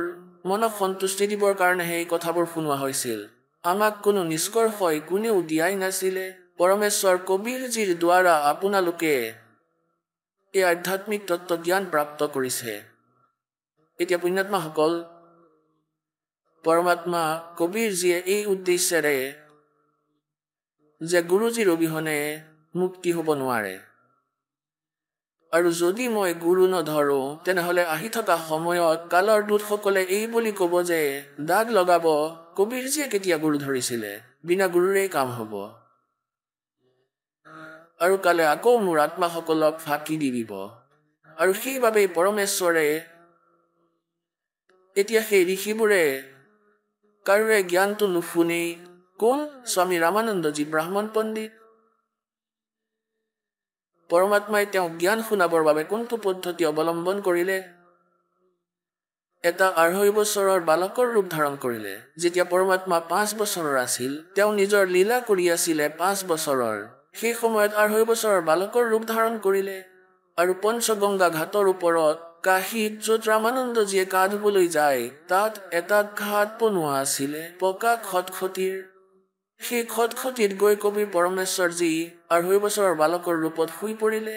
মনক সন্তুষ্টি দিবৰ কাৰণেহে এই কথাবোৰ শুনোৱা হৈছিল আমাক কোনো নিষ্কৰ্ষই কোনেও দিয়াই নাছিলে পৰমেশ্বৰ কবীৰজীৰ দ্বাৰা আপোনালোকে এই আধ্যাত্মিক তত্ত্ব জ্ঞান প্ৰাপ্ত কৰিছে এতিয়া পুণ্যাত্মাসকল পৰমাত্মা কবীৰজীয়ে এই উদ্দেশ্যেৰে যে গুৰুজীৰ অবিহনে মুক্তি হ'ব নোৱাৰে আৰু যদি মই গুৰু নধৰো তেনেহ'লে আহি থকা সময়ত কালৰ দূতসকলে এই বুলি ক'ব যে দাগ লগাব কবীৰজীয়ে কেতিয়া গুৰু ধৰিছিলে বিনা গুৰুৰেই কাম হ'ব আৰু কালে আকৌ মোৰ আত্মাসকলক ফাঁকি দি দিব আৰু সেইবাবেই পৰমেশ্বৰে এতিয়া সেই ঋষিবোৰে কাৰোৰে জ্ঞানটো নুশুনেই কোন স্বামী ৰামানন্দজী ব্ৰাহ্মণ পণ্ডিত পৰমাত্মাই তেওঁক জ্ঞান শুনাবৰ বাবে কোনটো পদ্ধতি অৱলম্বন কৰিলে এটা 2.5 বছৰৰ বালকৰ ৰূপ ধাৰণ কৰিলে যেতিয়া পৰমাত্মা 5 বছৰৰ আছিল তেওঁ নিজৰ লীলা কৰি আছিলে 5 বছৰৰ সেই সময়ত 2.5 বছৰৰ বালকৰ ৰূপ ধাৰণ কৰিলে আৰু পঞ্চগংগা ঘাটৰ ওপৰত কাশীত য'ত ৰামানন্দজীয়ে গা ধুবলৈ যায় তাত এটা ঘাট বনোৱা আছিলে পকা খটখটিৰ সেই খটখটিত গৈ কবিৰ পৰমেশ্বৰজী 2.5 বছৰৰ বালকৰ ৰূপত শুই পৰিলে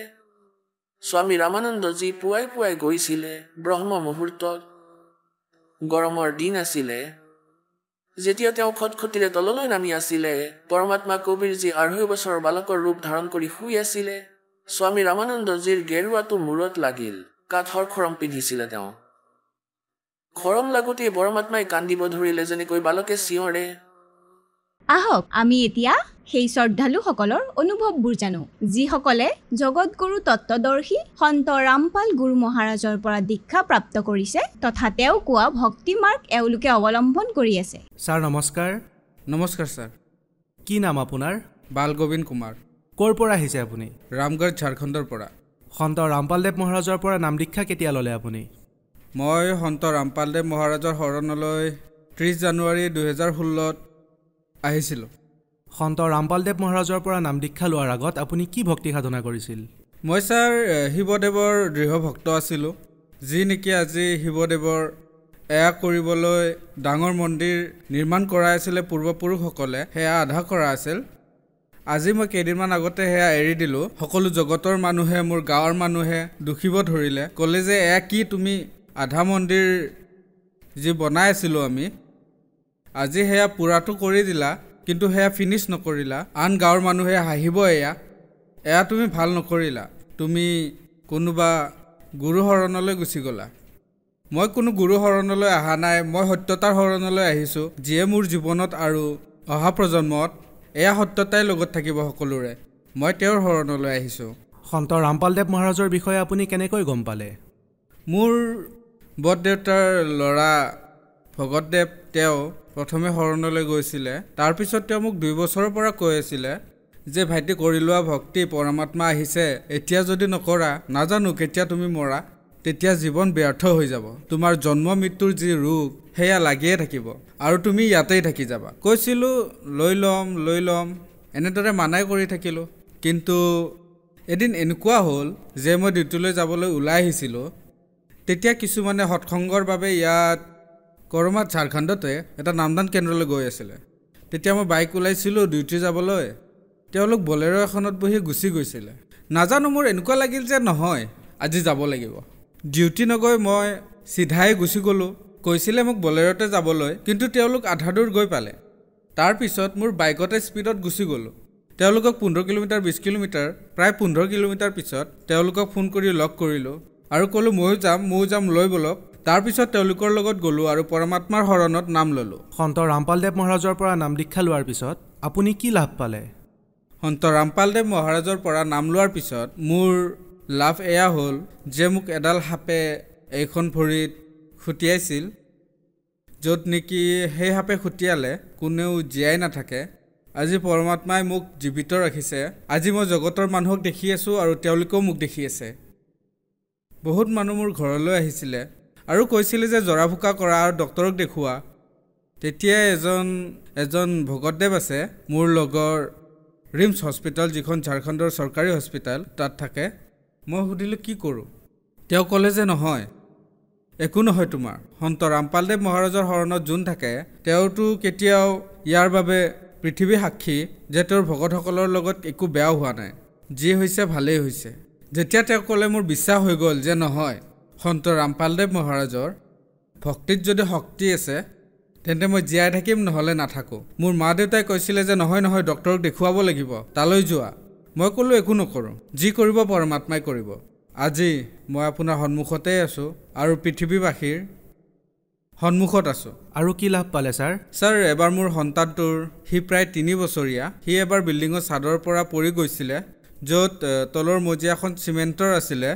স্বামী ৰামানন্দজী পুৱাই পুৱাই গৈছিলে ব্ৰহ্ম মুহূৰ্তত গৰমৰ দিন আছিলে যেতিয়া তেওঁ খটখটিৰে তললৈ নামি আছিলে পৰমাত্মা কবিৰজী 2.5 বছৰৰ বালকৰ ৰূপ ধাৰণ কৰি শুই আছিলে স্বামী ৰামানন্দজীৰ গেৰুৱাটো মূৰত লাগিল কাঠৰ খৰম পিন্ধিছিলে তেওঁ খৰম লাগোতেই পৰমাত্মাই কান্দিব ধৰিলে যেনেকৈ বালকে চিঞৰে আহক আমি এতিয়া সেই শ্ৰদ্ধালুসকলৰ অনুভৱবোৰ জানো যিসকলে জগতগুৰু তত্ত্বদৰ্শী সন্ত ৰামপাল গুৰু মহাৰাজৰ পৰা দীক্ষা প্ৰাপ্ত কৰিছে তথা তেওঁ কোৱা ভক্তি মাৰ্গ এওঁলোকে অৱলম্বন কৰি আছে ছাৰ নমস্কাৰ নমস্কাৰ ছাৰ কি নাম আপোনাৰ বালগোবিন্দ কুমাৰ ক'ৰ পৰা আহিছে আপুনি ৰামগড় ঝাৰখণ্ডৰ পৰা সন্ত ৰামপালদেৱ মহাৰাজৰ পৰা নাম দীক্ষা কেতিয়া ল'লে আপুনি মই সন্ত ৰামপালদেৱ মহাৰাজৰ শৰণলৈ 30 জানুৱাৰী 2016ত আহিছিলোঁ সন্ত ৰামপালদেৱ মহাৰাজৰ পৰা নাম দীক্ষা লোৱাৰ আগত আপুনি কি ভক্তি সাধনা কৰিছিল মই ছাৰ শিৱদেৱৰ দৃঢ় ভক্ত আছিলোঁ যি নেকি আজি শিৱদেৱৰ এয়া কৰিবলৈ ডাঙৰ মন্দিৰ নিৰ্মাণ কৰাই আছিলে পূৰ্বপুৰুষসকলে সেয়া আধা কৰা আছিল আজি মই কেইদিনমান আগতে সেয়া এৰি দিলোঁ সকলো জগতৰ মানুহে মোৰ গাঁৱৰ মানুহে দুখিব ধৰিলে ক'লে যে এয়া কি তুমি আধা মন্দিৰ যি বনাই আছিলোঁ আমি আজি সেয়া পূৰাটো কৰি দিলা কিন্তু সেয়া ফিনিছ নকৰিলা আন গাঁৱৰ মানুহে হাঁহিব এয়া তুমি ভাল নকৰিলা তুমি কোনোবা গুৰু শৰণলৈ গুচি গ'লা মই কোনো গুৰু শৰণলৈ অহা নাই মই সত্যতাৰ শৰণলৈ আহিছোঁ যিয়ে মোৰ জীৱনত আৰু অহা প্ৰজন্মত এয়া সত্যতাই লগত থাকিব সকলোৰে মই তেওঁৰ শৰণলৈ আহিছোঁ সন্ত ৰামপালদেৱ মহাৰাজৰ বিষয়ে আপুনি কেনেকৈ গম পালে মোৰ বৰদেউতাৰ ল'ৰা ভগতদেৱ তেওঁ প্ৰথমে শৰণলৈ গৈছিলে তাৰপিছত তেওঁ মোক 2 বছৰৰ পৰা কৈ আছিলে যে ভাইটি কৰি লোৱা ভক্তি পৰমাত্মা আহিছে এতিয়া যদি নকৰা নাজানো কেতিয়া তুমি মৰা তেতিয়া জীৱন ব্যৰ্থ হৈ যাব তোমাৰ জন্ম মৃত্যুৰ যি ৰোগ সেয়া লাগিয়ে থাকিব আৰু তুমি ইয়াতেই থাকি যাবা কৈছিলোঁ লৈ ল'ম এনেদৰে মানাই কৰি থাকিলোঁ কিন্তু এদিন এনেকুৱা হ'ল যে মই ডিউটিলৈ যাবলৈ ওলাই আহিছিলোঁ তেতিয়া কিছুমানে সৎসংগৰ বাবে ইয়াত কৰমাত ঝাৰখণ্ডতে এটা নামদান কেন্দ্ৰলৈ গৈ আছিলে তেতিয়া মই বাইক ওলাইছিলোঁ ডিউটি যাবলৈ তেওঁলোক বলেৰো এখনত বহি গুচি গৈছিলে নাজানো মোৰ এনেকুৱা লাগিল যে নহয় আজি যাব লাগিব ডিউটি নগৈ মই চিধাই গুচি গ'লোঁ কৈছিলে মোক বলেৰোতে যাবলৈ কিন্তু তেওঁলোক আধা দূৰ গৈ পালে তাৰপিছত মোৰ বাইকতে স্পীডত গুচি গ'লোঁ তেওঁলোকক 15 কিলোমিটাৰ 20 কিলোমিটাৰ প্ৰায় 15 কিলোমিটাৰ পিছত তেওঁলোকক ফোন কৰি লগ কৰিলোঁ আৰু ক'লোঁ ময়ো যাম লৈ বলক তাৰপিছত তেওঁলোকৰ লগত গ'লোঁ আৰু পৰমাত্মাৰ শৰণত নাম ল'লোঁ সন্ত ৰামপালদেৱ মহাৰাজৰ পৰা নাম দীক্ষা লোৱাৰ পিছত আপুনি কি লাভ পালে সন্ত ৰামপালদেৱ মহাৰাজৰ পৰা নাম লোৱাৰ পিছত মোৰ লাভ এয়া হ'ল যে মোক এডাল সাপে এইখন ভৰিত খুটিয়াইছিল, য'ত নেকি সেই সাপে খুটিয়ালে কোনেও জীয়াই নাথাকে। আজি পৰমাত্মাই মোক জীৱিত ৰাখিছে। আজি মই জগতৰ মানুহক দেখি আছোঁ আৰু তেওঁলোকেও মোক দেখি আছে। বহুত মানুহ মোৰ ঘৰলৈ আহিছিলে আৰু কৈছিলে যে জৰা ফুকা কৰা আৰু ডক্তৰক দেখুওৱা। তেতিয়া এজন ভগতদেৱ আছে মোৰ লগৰ ৰিমছ হস্পিটেল, যিখন ঝাৰখণ্ডৰ চৰকাৰী হস্পিটেল, তাত থাকে। মই সুধিলোঁ কি কৰোঁ? তেওঁ ক'লে যে নহয়, একো নহয় তোমাৰ। সন্ত ৰামপালদেৱ মহাৰাজৰ শৰণত যোন থাকে তেওঁতো কেতিয়াও ইয়াৰ বাবে পৃথিৱী সাক্ষী যে তেওঁৰ ভকতসকলৰ লগত একো বেয়া হোৱা নাই, যি হৈছে ভালেই হৈছে। যেতিয়া তেওঁ ক'লে মোৰ বিশ্বাস হৈ গ'ল যে নহয়, সন্ত ৰামপালদেৱ মহাৰাজৰ ভক্তিত যদি শক্তি আছে তেন্তে মই জীয়াই থাকিম, নহ'লে নাথাকোঁ। মোৰ মা দেউতাই কৈছিলে যে নহয় ডক্তৰক দেখুৱাব লাগিব, তালৈ যোৱা। মই ক'লোঁ একো নকৰোঁ, যি কৰিব পৰমাত্মাই কৰিব। আজি মই আপোনাৰ সন্মুখতেই আছোঁ আৰু পৃথিৱীবাসীৰ সন্মুখত আছোঁ। আৰু কি লাভ পালে ছাৰ? ছাৰ, এবাৰ মোৰ সন্তানটোৰ, সি প্ৰায় 3 বছৰীয়া, সি এবাৰ বিল্ডিঙৰ ছাদৰ পৰা পৰি গৈছিলে, য'ত তলৰ মজিয়াখন চিমেণ্টৰ আছিলে,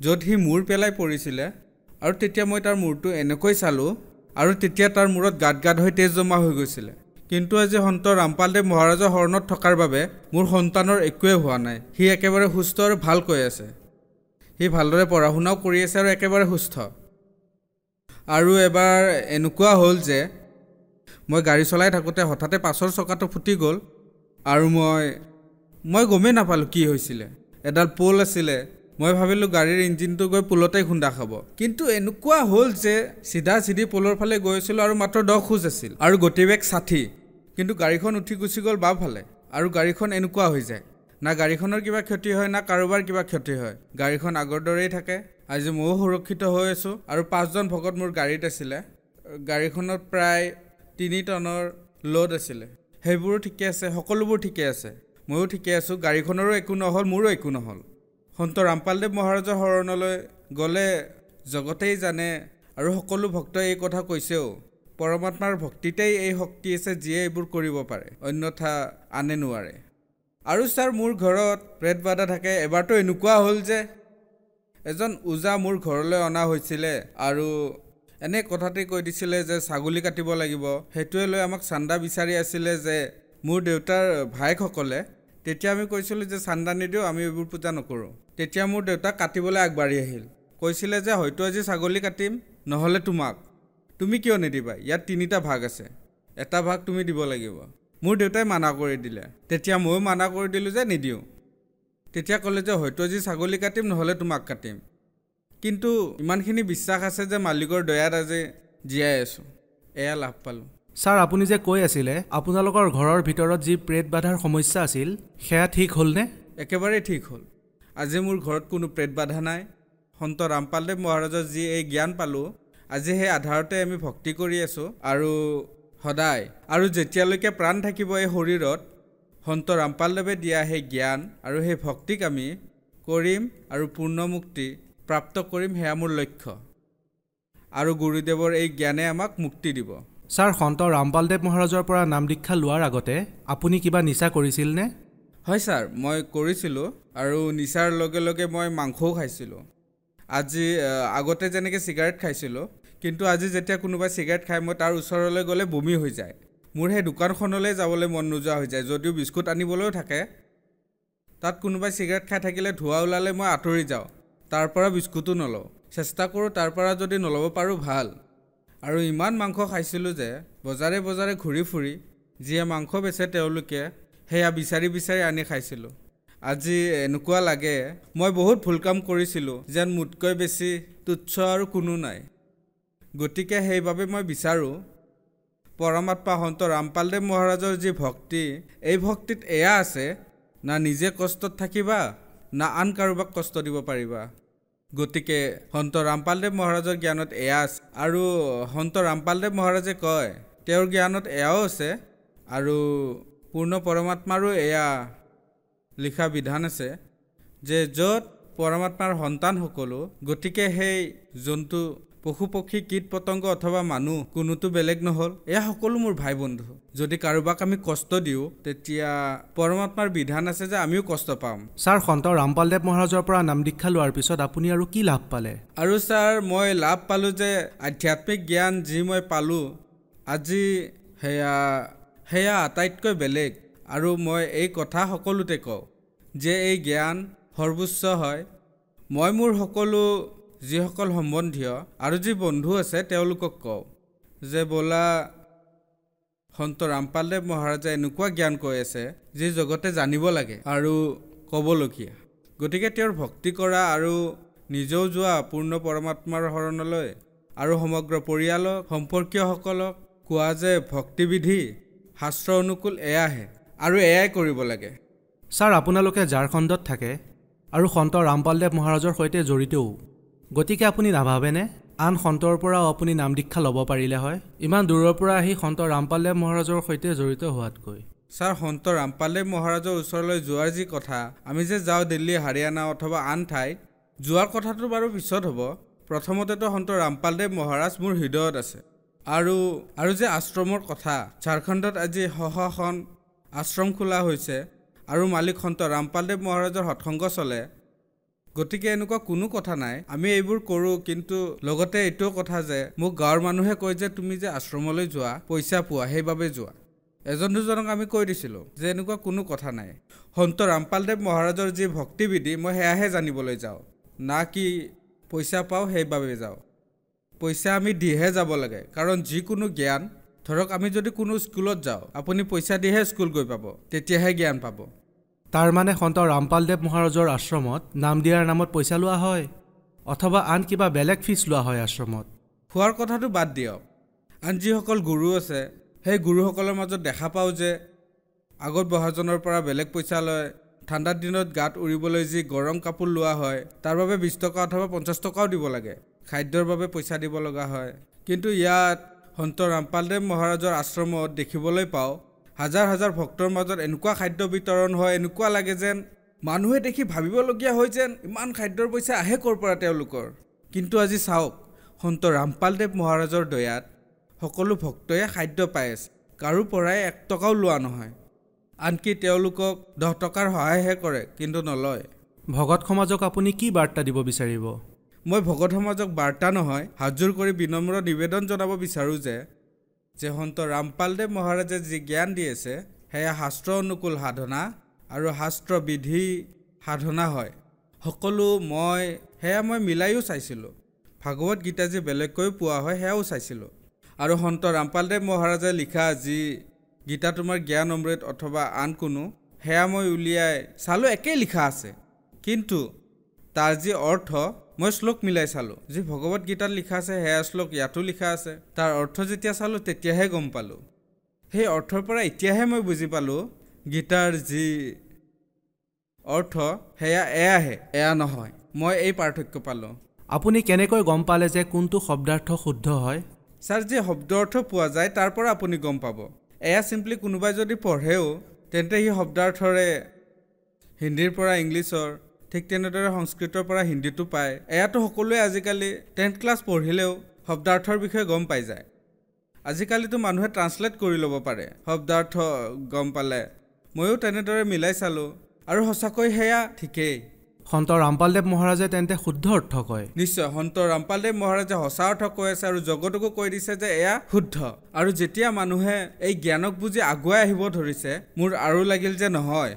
য'ত সি মূৰ পেলাই পৰিছিলে। আৰু তেতিয়া মই তাৰ মূৰটো এনেকৈ চালোঁ আৰু তেতিয়া তাৰ মূৰত গাঁত হৈ তেজ জমা হৈ গৈছিলে। কিন্তু আজি সন্ত ৰামপালদেৱ মহাৰাজৰ শৰণত থকাৰ বাবে মোৰ সন্তানৰ একোৱে হোৱা নাই। সি একেবাৰে সুস্থ আৰু ভালকৈ আছে। সি ভালদৰে পঢ়া শুনাও কৰি আছে আৰু একেবাৰে সুস্থ। আৰু এবাৰ এনেকুৱা হ'ল যে মই গাড়ী চলাই থাকোঁতে হঠাতে পাছৰ চকাটো ফুটি গ'ল আৰু মই গমেই নাপালোঁ কি হৈছিলে। এডাল পোল আছিলে, মই ভাবিলোঁ গাড়ীৰ ইঞ্জিনটো গৈ পোলতেই খুন্দা খাব। কিন্তু এনেকুৱা হ'ল যে চিধি পোলৰ ফালে গৈ আছিলোঁ আৰু মাত্ৰ 10 খোজ আছিল আৰু গতিবেগ 60, কিন্তু গাড়ীখন উঠি গুচি গ'ল বাওঁফালে। আৰু গাড়ীখন এনেকুৱা হৈ যায়, না গাড়ীখনৰ কিবা ক্ষতি হয় না কাৰোবাৰ কিবা ক্ষতি হয়, গাড়ীখন আগৰ দৰেই থাকে। আজি ময়ো সুৰক্ষিত হৈ আছোঁ। আৰু 5জন ভকত মোৰ গাড়ীত আছিলে। গাড়ীখনত প্ৰায় 3 টনৰ লোড আছিলে। সেইবোৰো ঠিকে আছে, সকলোবোৰ ঠিকে আছে, ময়ো ঠিকে আছোঁ। গাড়ীখনৰো একো নহ'ল, মোৰো একো নহ'ল। সন্ত ৰামপালদেৱ মহাৰাজৰ শৰণলৈ গ'লে জগতেই জানে আৰু সকলো ভক্তই এই কথা কৈছেও, পৰমাত্মাৰ ভক্তিতেই এই শক্তি আছে যিয়ে এইবোৰ কৰিব পাৰে, অন্যথা আনে নোৱাৰে। আৰু ছাৰ, মোৰ ঘৰত প্ৰেত বাধা থাকে। এবাৰতো এনেকুৱা হ'ল যে এজন ওজা মোৰ ঘৰলৈ অনা হৈছিলে আৰু এনে কথাতেই কৈ দিছিলে যে ছাগলী কাটিব লাগিব। সেইটোৱে লৈ আমাক চান্দা বিচাৰি আছিলে যে মোৰ দেউতাৰ ভায়েকসকলে। তেতিয়া আমি কৈছিলোঁ যে চান্দা নিদিওঁ, আমি এইবোৰ পূজা নকৰোঁ। তেতিয়া মোৰ দেউতাক কাটিবলৈ আগবাঢ়ি আহিল, কৈছিলে যে হয়তো আজি ছাগলী কাটিম, নহ'লে তুমি কিয় নিদিবা? ইয়াত 3টা ভাগ আছে, এটা ভাগ তুমি দিব লাগিব। মোৰ দেউতাই মানা কৰি দিলে। তেতিয়া ময়ো মানা কৰি দিলোঁ যে নিদিওঁ। তেতিয়া ক'লে যে হয়তো আজি ছাগলী কাটিম, নহ'লে তোমাক কাটিম। কিন্তু ইমানখিনি বিশ্বাস আছে যে মালিকৰ দয়াত আজি জীয়াই আছোঁ, এয়া লাভ পালোঁ। ছাৰ, আপুনি যে কৈ আছিলে আপোনালোকৰ ঘৰৰ ভিতৰত যি প্ৰেত বাধাৰ সমস্যা আছিল, সেয়া ঠিক হ'লনে? একেবাৰে ঠিক হ'ল। আজি মোৰ ঘৰত কোনো প্ৰেত বাধা নাই। সন্ত ৰামপালদেৱ মহাৰাজৰ যি এই জ্ঞান পালোঁ, আজি সেই আধাৰতে আমি ভক্তি কৰি আছোঁ আৰু সদায় আৰু যেতিয়ালৈকে প্ৰাণ থাকিব এই শৰীৰত, সন্ত ৰামপালদেৱে দিয়া সেই জ্ঞান আৰু সেই ভক্তিক আমি কৰিম আৰু পূৰ্ণ মুক্তি প্ৰাপ্ত কৰিম, সেয়া মোৰ লক্ষ্য। আৰু গুৰুদেৱৰ এই জ্ঞানে আমাক মুক্তি দিব। ছাৰ, সন্ত ৰামপালদেৱ মহাৰাজৰ পৰা নাম দীক্ষা লোৱাৰ আগতে আপুনি কিবা নিচা কৰিছিলনে? হয় ছাৰ, মই কৰিছিলোঁ আৰু নিচাৰ লগে লগে মই মাংসও খাইছিলোঁ। আগতে যেনেকৈ চিগাৰেট খাইছিলোঁ, কিন্তু আজি যেতিয়া কোনোবাই চিগাৰেট খায় মই তাৰ ওচৰলৈ গ'লে বমি হৈ যায়। মোৰ সেই দোকানখনলৈ যাবলৈ মন নোযোৱা হৈ যায়। যদিও বিস্কুট আনিবলৈও থাকে, তাত কোনোবাই চিগাৰেট খাই থাকিলে ধোঁৱা ওলালে মই আঁতৰি যাওঁ, তাৰ পৰা বিস্কুটো নলওঁ। চেষ্টা কৰোঁ তাৰ পৰা যদি নল'ব পাৰোঁ ভাল। আৰু ইমান মাংস খাইছিলোঁ যে বজাৰে বজাৰে ঘূৰি ফুৰি যিয়ে মাংস বেচে তেওঁলোকে সেয়া বিচাৰি বিচাৰি আনি খাইছিলোঁ। আজি এনেকুৱা লাগে মই বহুত ভুল কাম কৰিছিলোঁ, যেন মোতকৈ বেছি তুচ্ছ আৰু কোনো নাই। গতিকে সেইবাবে মই বিচাৰোঁ পৰমাত্মা সন্ত ৰামপালদেৱ মহাৰাজৰ যি ভক্তি, এই ভক্তিত এয়া আছে, না নিজে কষ্টত থাকিবা না আন কাৰোবাক কষ্ট দিব পাৰিবা। গতিকে সন্ত ৰামপালদেৱ মহাৰাজৰ জ্ঞানত এয়া আছে। আৰু সন্ত ৰামপালদেৱ মহাৰাজে কয় তেওঁৰ জ্ঞানত এয়াও আছে আৰু পূৰ্ণ পৰমাত্মাৰো এয়া লিখা বিধান আছে যে য'ত পৰমাত্মাৰ সন্তান সকলো, গতিকে সেই যোনটো পশু পক্ষী কীট পতংগ অথবা মানুহ কোনোটো বেলেগ নহ'ল এয়া সকলো মোৰ ভাই বন্ধু যদি কাৰোবাক আমি কষ্ট দিওঁ তেতিয়া পৰমাত্মাৰ বিধান আছে যে আমিও কষ্ট পাম ছাৰ সন্ত ৰামপালদেৱ মহাৰাজৰ পৰা নাম দীক্ষা লোৱাৰ পিছত আপুনি আৰু কি লাভ পালে আৰু ছাৰ মই লাভ পালোঁ যে আধ্যাত্মিক জ্ঞান যি মই পালোঁ আজি সেয়া আটাইতকৈ বেলেগ আৰু মই এই কথা সকলোতে কওঁ যে এই জ্ঞান সৰ্বোচ্চ হয় মই মোৰ সকলো যিসকল সম্বন্ধীয় আৰু যি বন্ধু আছে তেওঁলোকক কওঁ যে বোলা সন্ত ৰামপালদেৱ মহাৰাজে এনেকুৱা জ্ঞান কৈ আছে যি জগতে জানিব লাগে আৰু ক'বলগীয়া গতিকে তেওঁৰ ভক্তি কৰা আৰু নিজেও যোৱা পূৰ্ণ পৰমাত্মাৰ শৰণলৈ আৰু সমগ্ৰ পৰিয়ালক সম্পৰ্কীয়সকলক কোৱা যে ভক্তিবিধি শাস্ত্ৰ অনুকূল এয়াহে আৰু এয়াই কৰিব লাগে ছাৰ আপোনালোকে ঝাৰখণ্ডত থাকে আৰু সন্ত ৰামপালদেৱ মহাৰাজৰ সৈতে জড়িতও গতিকে আপুনি নাভাবেনে আন সন্তৰ পৰাও আপুনি নাম দীক্ষা ল'ব পাৰিলে হয় ইমান দূৰৰ পৰা আহি সন্ত ৰামপালদেৱ মহাৰাজৰ সৈতে জড়িত হোৱাতকৈ ছাৰ সন্ত ৰামপালদেৱ মহাৰাজৰ ওচৰলৈ যোৱাৰ যি কথা আমি যে যাওঁ দিল্লী হাৰিয়ানা অথবা আন ঠাইত যোৱাৰ কথাটো বাৰু পিছত হ'ব প্ৰথমতেতো সন্ত ৰামপালদেৱ মহাৰাজ মোৰ হৃদয়ত আছে আৰু যে আশ্ৰমৰ কথা ঝাৰখণ্ডত আজি খন আশ্ৰম খোলা হৈছে আৰু মালিক সন্ত ৰামপালদেৱ মহাৰাজৰ সৎসংগ চলে গতিকে এনেকুৱা কোনো কথা নাই আমি এইবোৰ কৰোঁ কিন্তু লগতে এইটোও কথা যে মোক গাঁৱৰ মানুহে কয় যে তুমি যে আশ্ৰমলৈ যোৱা পইচা পোৱা সেইবাবে যোৱা এজন দুজনক আমি কৈ দিছিলোঁ যে এনেকুৱা কোনো কথা নাই সন্ত ৰামপালদেৱ মহাৰাজৰ যি ভক্তিবিধি মই সেয়াহে জানিবলৈ যাওঁ না কি পইচা পাওঁ সেইবাবে যাওঁ পইচা আমি দিহে যাব লাগে কাৰণ যিকোনো জ্ঞান ধৰক আমি যদি কোনো স্কুলত যাওঁ আপুনি পইচা দিহে স্কুল গৈ পাব তেতিয়াহে জ্ঞান পাব তাৰ মানে সন্ত ৰামপালদেৱ মহাৰাজৰ আশ্ৰমত নাম দিয়াৰ নামত পইচা লোৱা হয় অথবা আন কিবা বেলেগ ফিজ লোৱা হয় আশ্ৰমত খোৱাৰ কথাটো বাদ দিয়ক আন যিসকল গুৰু আছে সেই গুৰুসকলৰ মাজত দেখা পাওঁ যে আগত বহাজনৰ পৰা বেলেগ পইচা লয় ঠাণ্ডাৰ দিনত গাত উৰিবলৈ যি গৰম কাপোৰ লোৱা হয় তাৰ বাবে 20 টকা অথবা 50 টকাও দিব লাগে খাদ্যৰ বাবে পইচা দিব লগা হয় কিন্তু ইয়াত সন্ত ৰামপালদেৱ মহাৰাজৰ আশ্ৰমত দেখিবলৈ পাওঁ হাজাৰ হাজাৰ ভক্তৰ মাজত এনেকুৱা খাদ্য বিতৰণ হয় এনেকুৱা লাগে যেন মানুহে দেখি ভাবিবলগীয়া হয় যেন ইমান খাদ্যৰ পইচা আহে ক'ৰ পৰা তেওঁলোকৰ কিন্তু আজি চাওক সন্ত ৰামপালদেৱ মহাৰাজৰ দয়াত সকলো ভক্তই খাদ্য পাই আছে কাৰো পৰাই 1 টকাও লোৱা নহয় আনকি তেওঁলোকক 10 টকাৰ সহায়হে কৰে কিন্তু নলয় ভগত সমাজক আপুনি কি বাৰ্তা দিব বিচাৰিব মই ভগত সমাজক বাৰ্তা নহয় হাজুৰ কৰি বিনম্ৰ নিবেদন জনাব বিচাৰোঁ যে সন্ত ৰামপালদেৱ মহাৰাজে যি জ্ঞান দি আছে সেয়া শাস্ত্ৰ অনুকূল সাধনা আৰু শাস্ত্ৰ বিধি সাধনা হয় সকলো মই মিলাইও চাইছিলোঁ ভাগৱত গীতা যি বেলেগকৈ পোৱা হয় সেয়াও চাইছিলোঁ আৰু সন্ত ৰামপালদেৱ মহাৰাজে লিখা যি গীতা তোমাৰ জ্ঞান অমৃত অথবা আন কোনো সেয়া মই উলিয়াই চালোঁ একেই লিখা আছে কিন্তু তাৰ যি অৰ্থ মই শ্লোক মিলাই চালোঁ যি ভগৱত গীতাত লিখা আছে সেয়া শ্লোক ইয়াতো লিখা আছে তাৰ অৰ্থ যেতিয়া চালোঁ তেতিয়াহে গম পালোঁ সেই অৰ্থৰ পৰা এতিয়াহে মই বুজি পালোঁ গীতাৰ যি অৰ্থ সেয়া এয়াহে এয়া নহয় মই এই পাৰ্থক্য পালোঁ আপুনি কেনেকৈ গম পালে যে কোনটো শব্দাৰ্থ শুদ্ধ হয় ছাৰ যি শব্দ অৰ্থ পোৱা যায় তাৰ পৰা আপুনি গম পাব এয়া চিম্পলি কোনোবাই যদি পঢ়েও তেন্তে সেই শব্দাৰ্থৰে হিন্দীৰ পৰা ইংলিছৰ ঠিক তেনেদৰে সংস্কৃতৰ পৰা হিন্দীটো পায় এয়াতো সকলোৱে আজিকালি 10th ক্লাছ পঢ়িলেও শব্দাৰ্থৰ বিষয়ে গম পাই যায় আজিকালিতো মানুহে ট্ৰান্সলেট কৰি ল'ব পাৰে শব্দাৰ্থ গম পালে ময়ো তেনেদৰে মিলাই চালোঁ আৰু সঁচাকৈ সেয়া ঠিকেই সন্ত ৰামপালদেৱ মহাৰাজে তেন্তে শুদ্ধ অৰ্থ কয় নিশ্চয় সন্ত ৰামপালদেৱ মহাৰাজে সঁচা অৰ্থ কৈ আছে আৰু জগতকো কৈ দিছে যে এয়া শুদ্ধ আৰু যেতিয়া মানুহে এই জ্ঞানক বুজি আগুৱাই আহিব ধৰিছে মোৰ আৰু লাগিল যে নহয়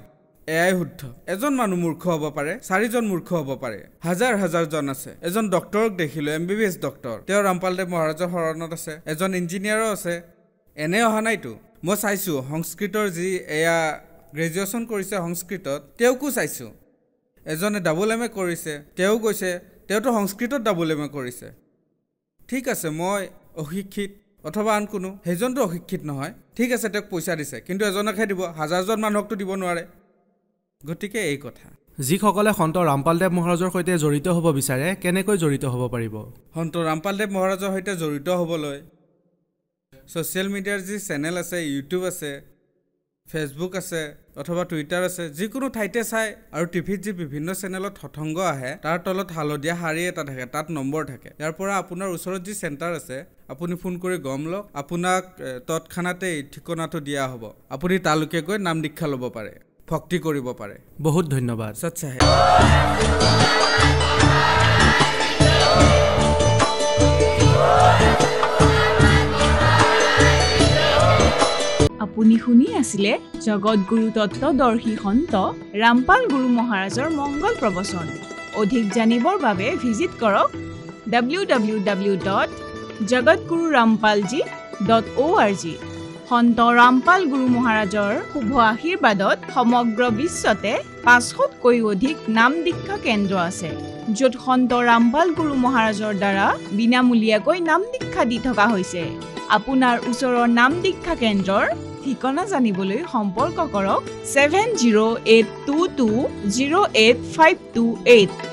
এয়াই শুদ্ধ এজন মানুহ মূৰ্খ হ'ব পাৰে 4জন মূৰ্খ হ'ব পাৰে হাজাৰ হাজাৰজন আছে এজন ডক্টৰক দেখিলোঁ MBBS ডক্টৰ তেওঁ ৰামপালদেৱ মহাৰাজৰ শৰণত আছে এজন ইঞ্জিনিয়াৰো আছে এনে অহা নাইতো মই চাইছোঁ সংস্কৃতৰ যি এয়া গ্ৰেজুৱেশ্যন কৰিছে সংস্কৃতত তেওঁকো চাইছোঁ এজনে ডাবল MA কৰিছে তেওঁ কৈছে তেওঁতো সংস্কৃতত ডাবল MA কৰিছে ঠিক আছে মই অশিক্ষিত অথবা আন কোনো সেইজনটো অশিক্ষিত নহয় ঠিক আছে তেওঁক পইচা দিছে কিন্তু এজনকহে দিব হাজাৰজন মানুহকতো দিব নোৱাৰে গতিকে এই কথা যিসকলে সন্ত ৰামপালদেৱ মহাৰাজৰ সৈতে জড়িত হ'ব বিচাৰে কেনেকৈ জড়িত হ'ব পাৰিব সন্ত ৰামপালদেৱ মহাৰাজৰ সৈতে জড়িত হ'বলৈ ছ'চিয়েল মিডিয়াৰ যি চেনেল আছে ইউটিউব আছে ফেচবুক আছে অথবা টুইটাৰ আছে, যিকোনো ঠাইতে চাই আৰু টিভিত যি বিভিন্ন চেনেলত হঠংগ আহে তাৰ তলত হালধীয়া শাৰী এটা থাকে, তাত নম্বৰ থাকে। ইয়াৰ পৰা আপোনাৰ ওচৰত যি চেণ্টাৰ আছে আপুনি ফোন কৰি গম লওক, আপোনাক তৎক্ষণাতে ঠিকনাটো দিয়া হ'ব। আপুনি তালৈকে গৈ নাম দীক্ষা ল'ব পাৰে, ভক্তি কৰিব পাৰে। বহুত ধন্যবাদ। সচ্চাহে আপুনি শুনি আছিলে জগতগুৰু তত্ত্বদৰ্শী সন্ত ৰামপাল গুৰু মহাৰাজৰ মংগল প্ৰবচন। অধিক জানিবৰ বাবে ভিজিট কৰক www.jagatgururampalji.org। সন্ত ৰামপাল গুৰু মহাৰাজৰ শুভ আশীৰ্বাদত সমগ্ৰ বিশ্বতে 500তকৈ অধিক নাম দীক্ষা কেন্দ্ৰ আছে, য'ত সন্ত ৰামপাল গুৰু মহাৰাজৰ দ্বাৰা বিনামূলীয়াকৈ নাম দীক্ষা দি থকা হৈছে। আপোনাৰ ওচৰৰ নাম দীক্ষা কেন্দ্ৰৰ ঠিকনা জানিবলৈ সম্পৰ্ক কৰক 7082208528।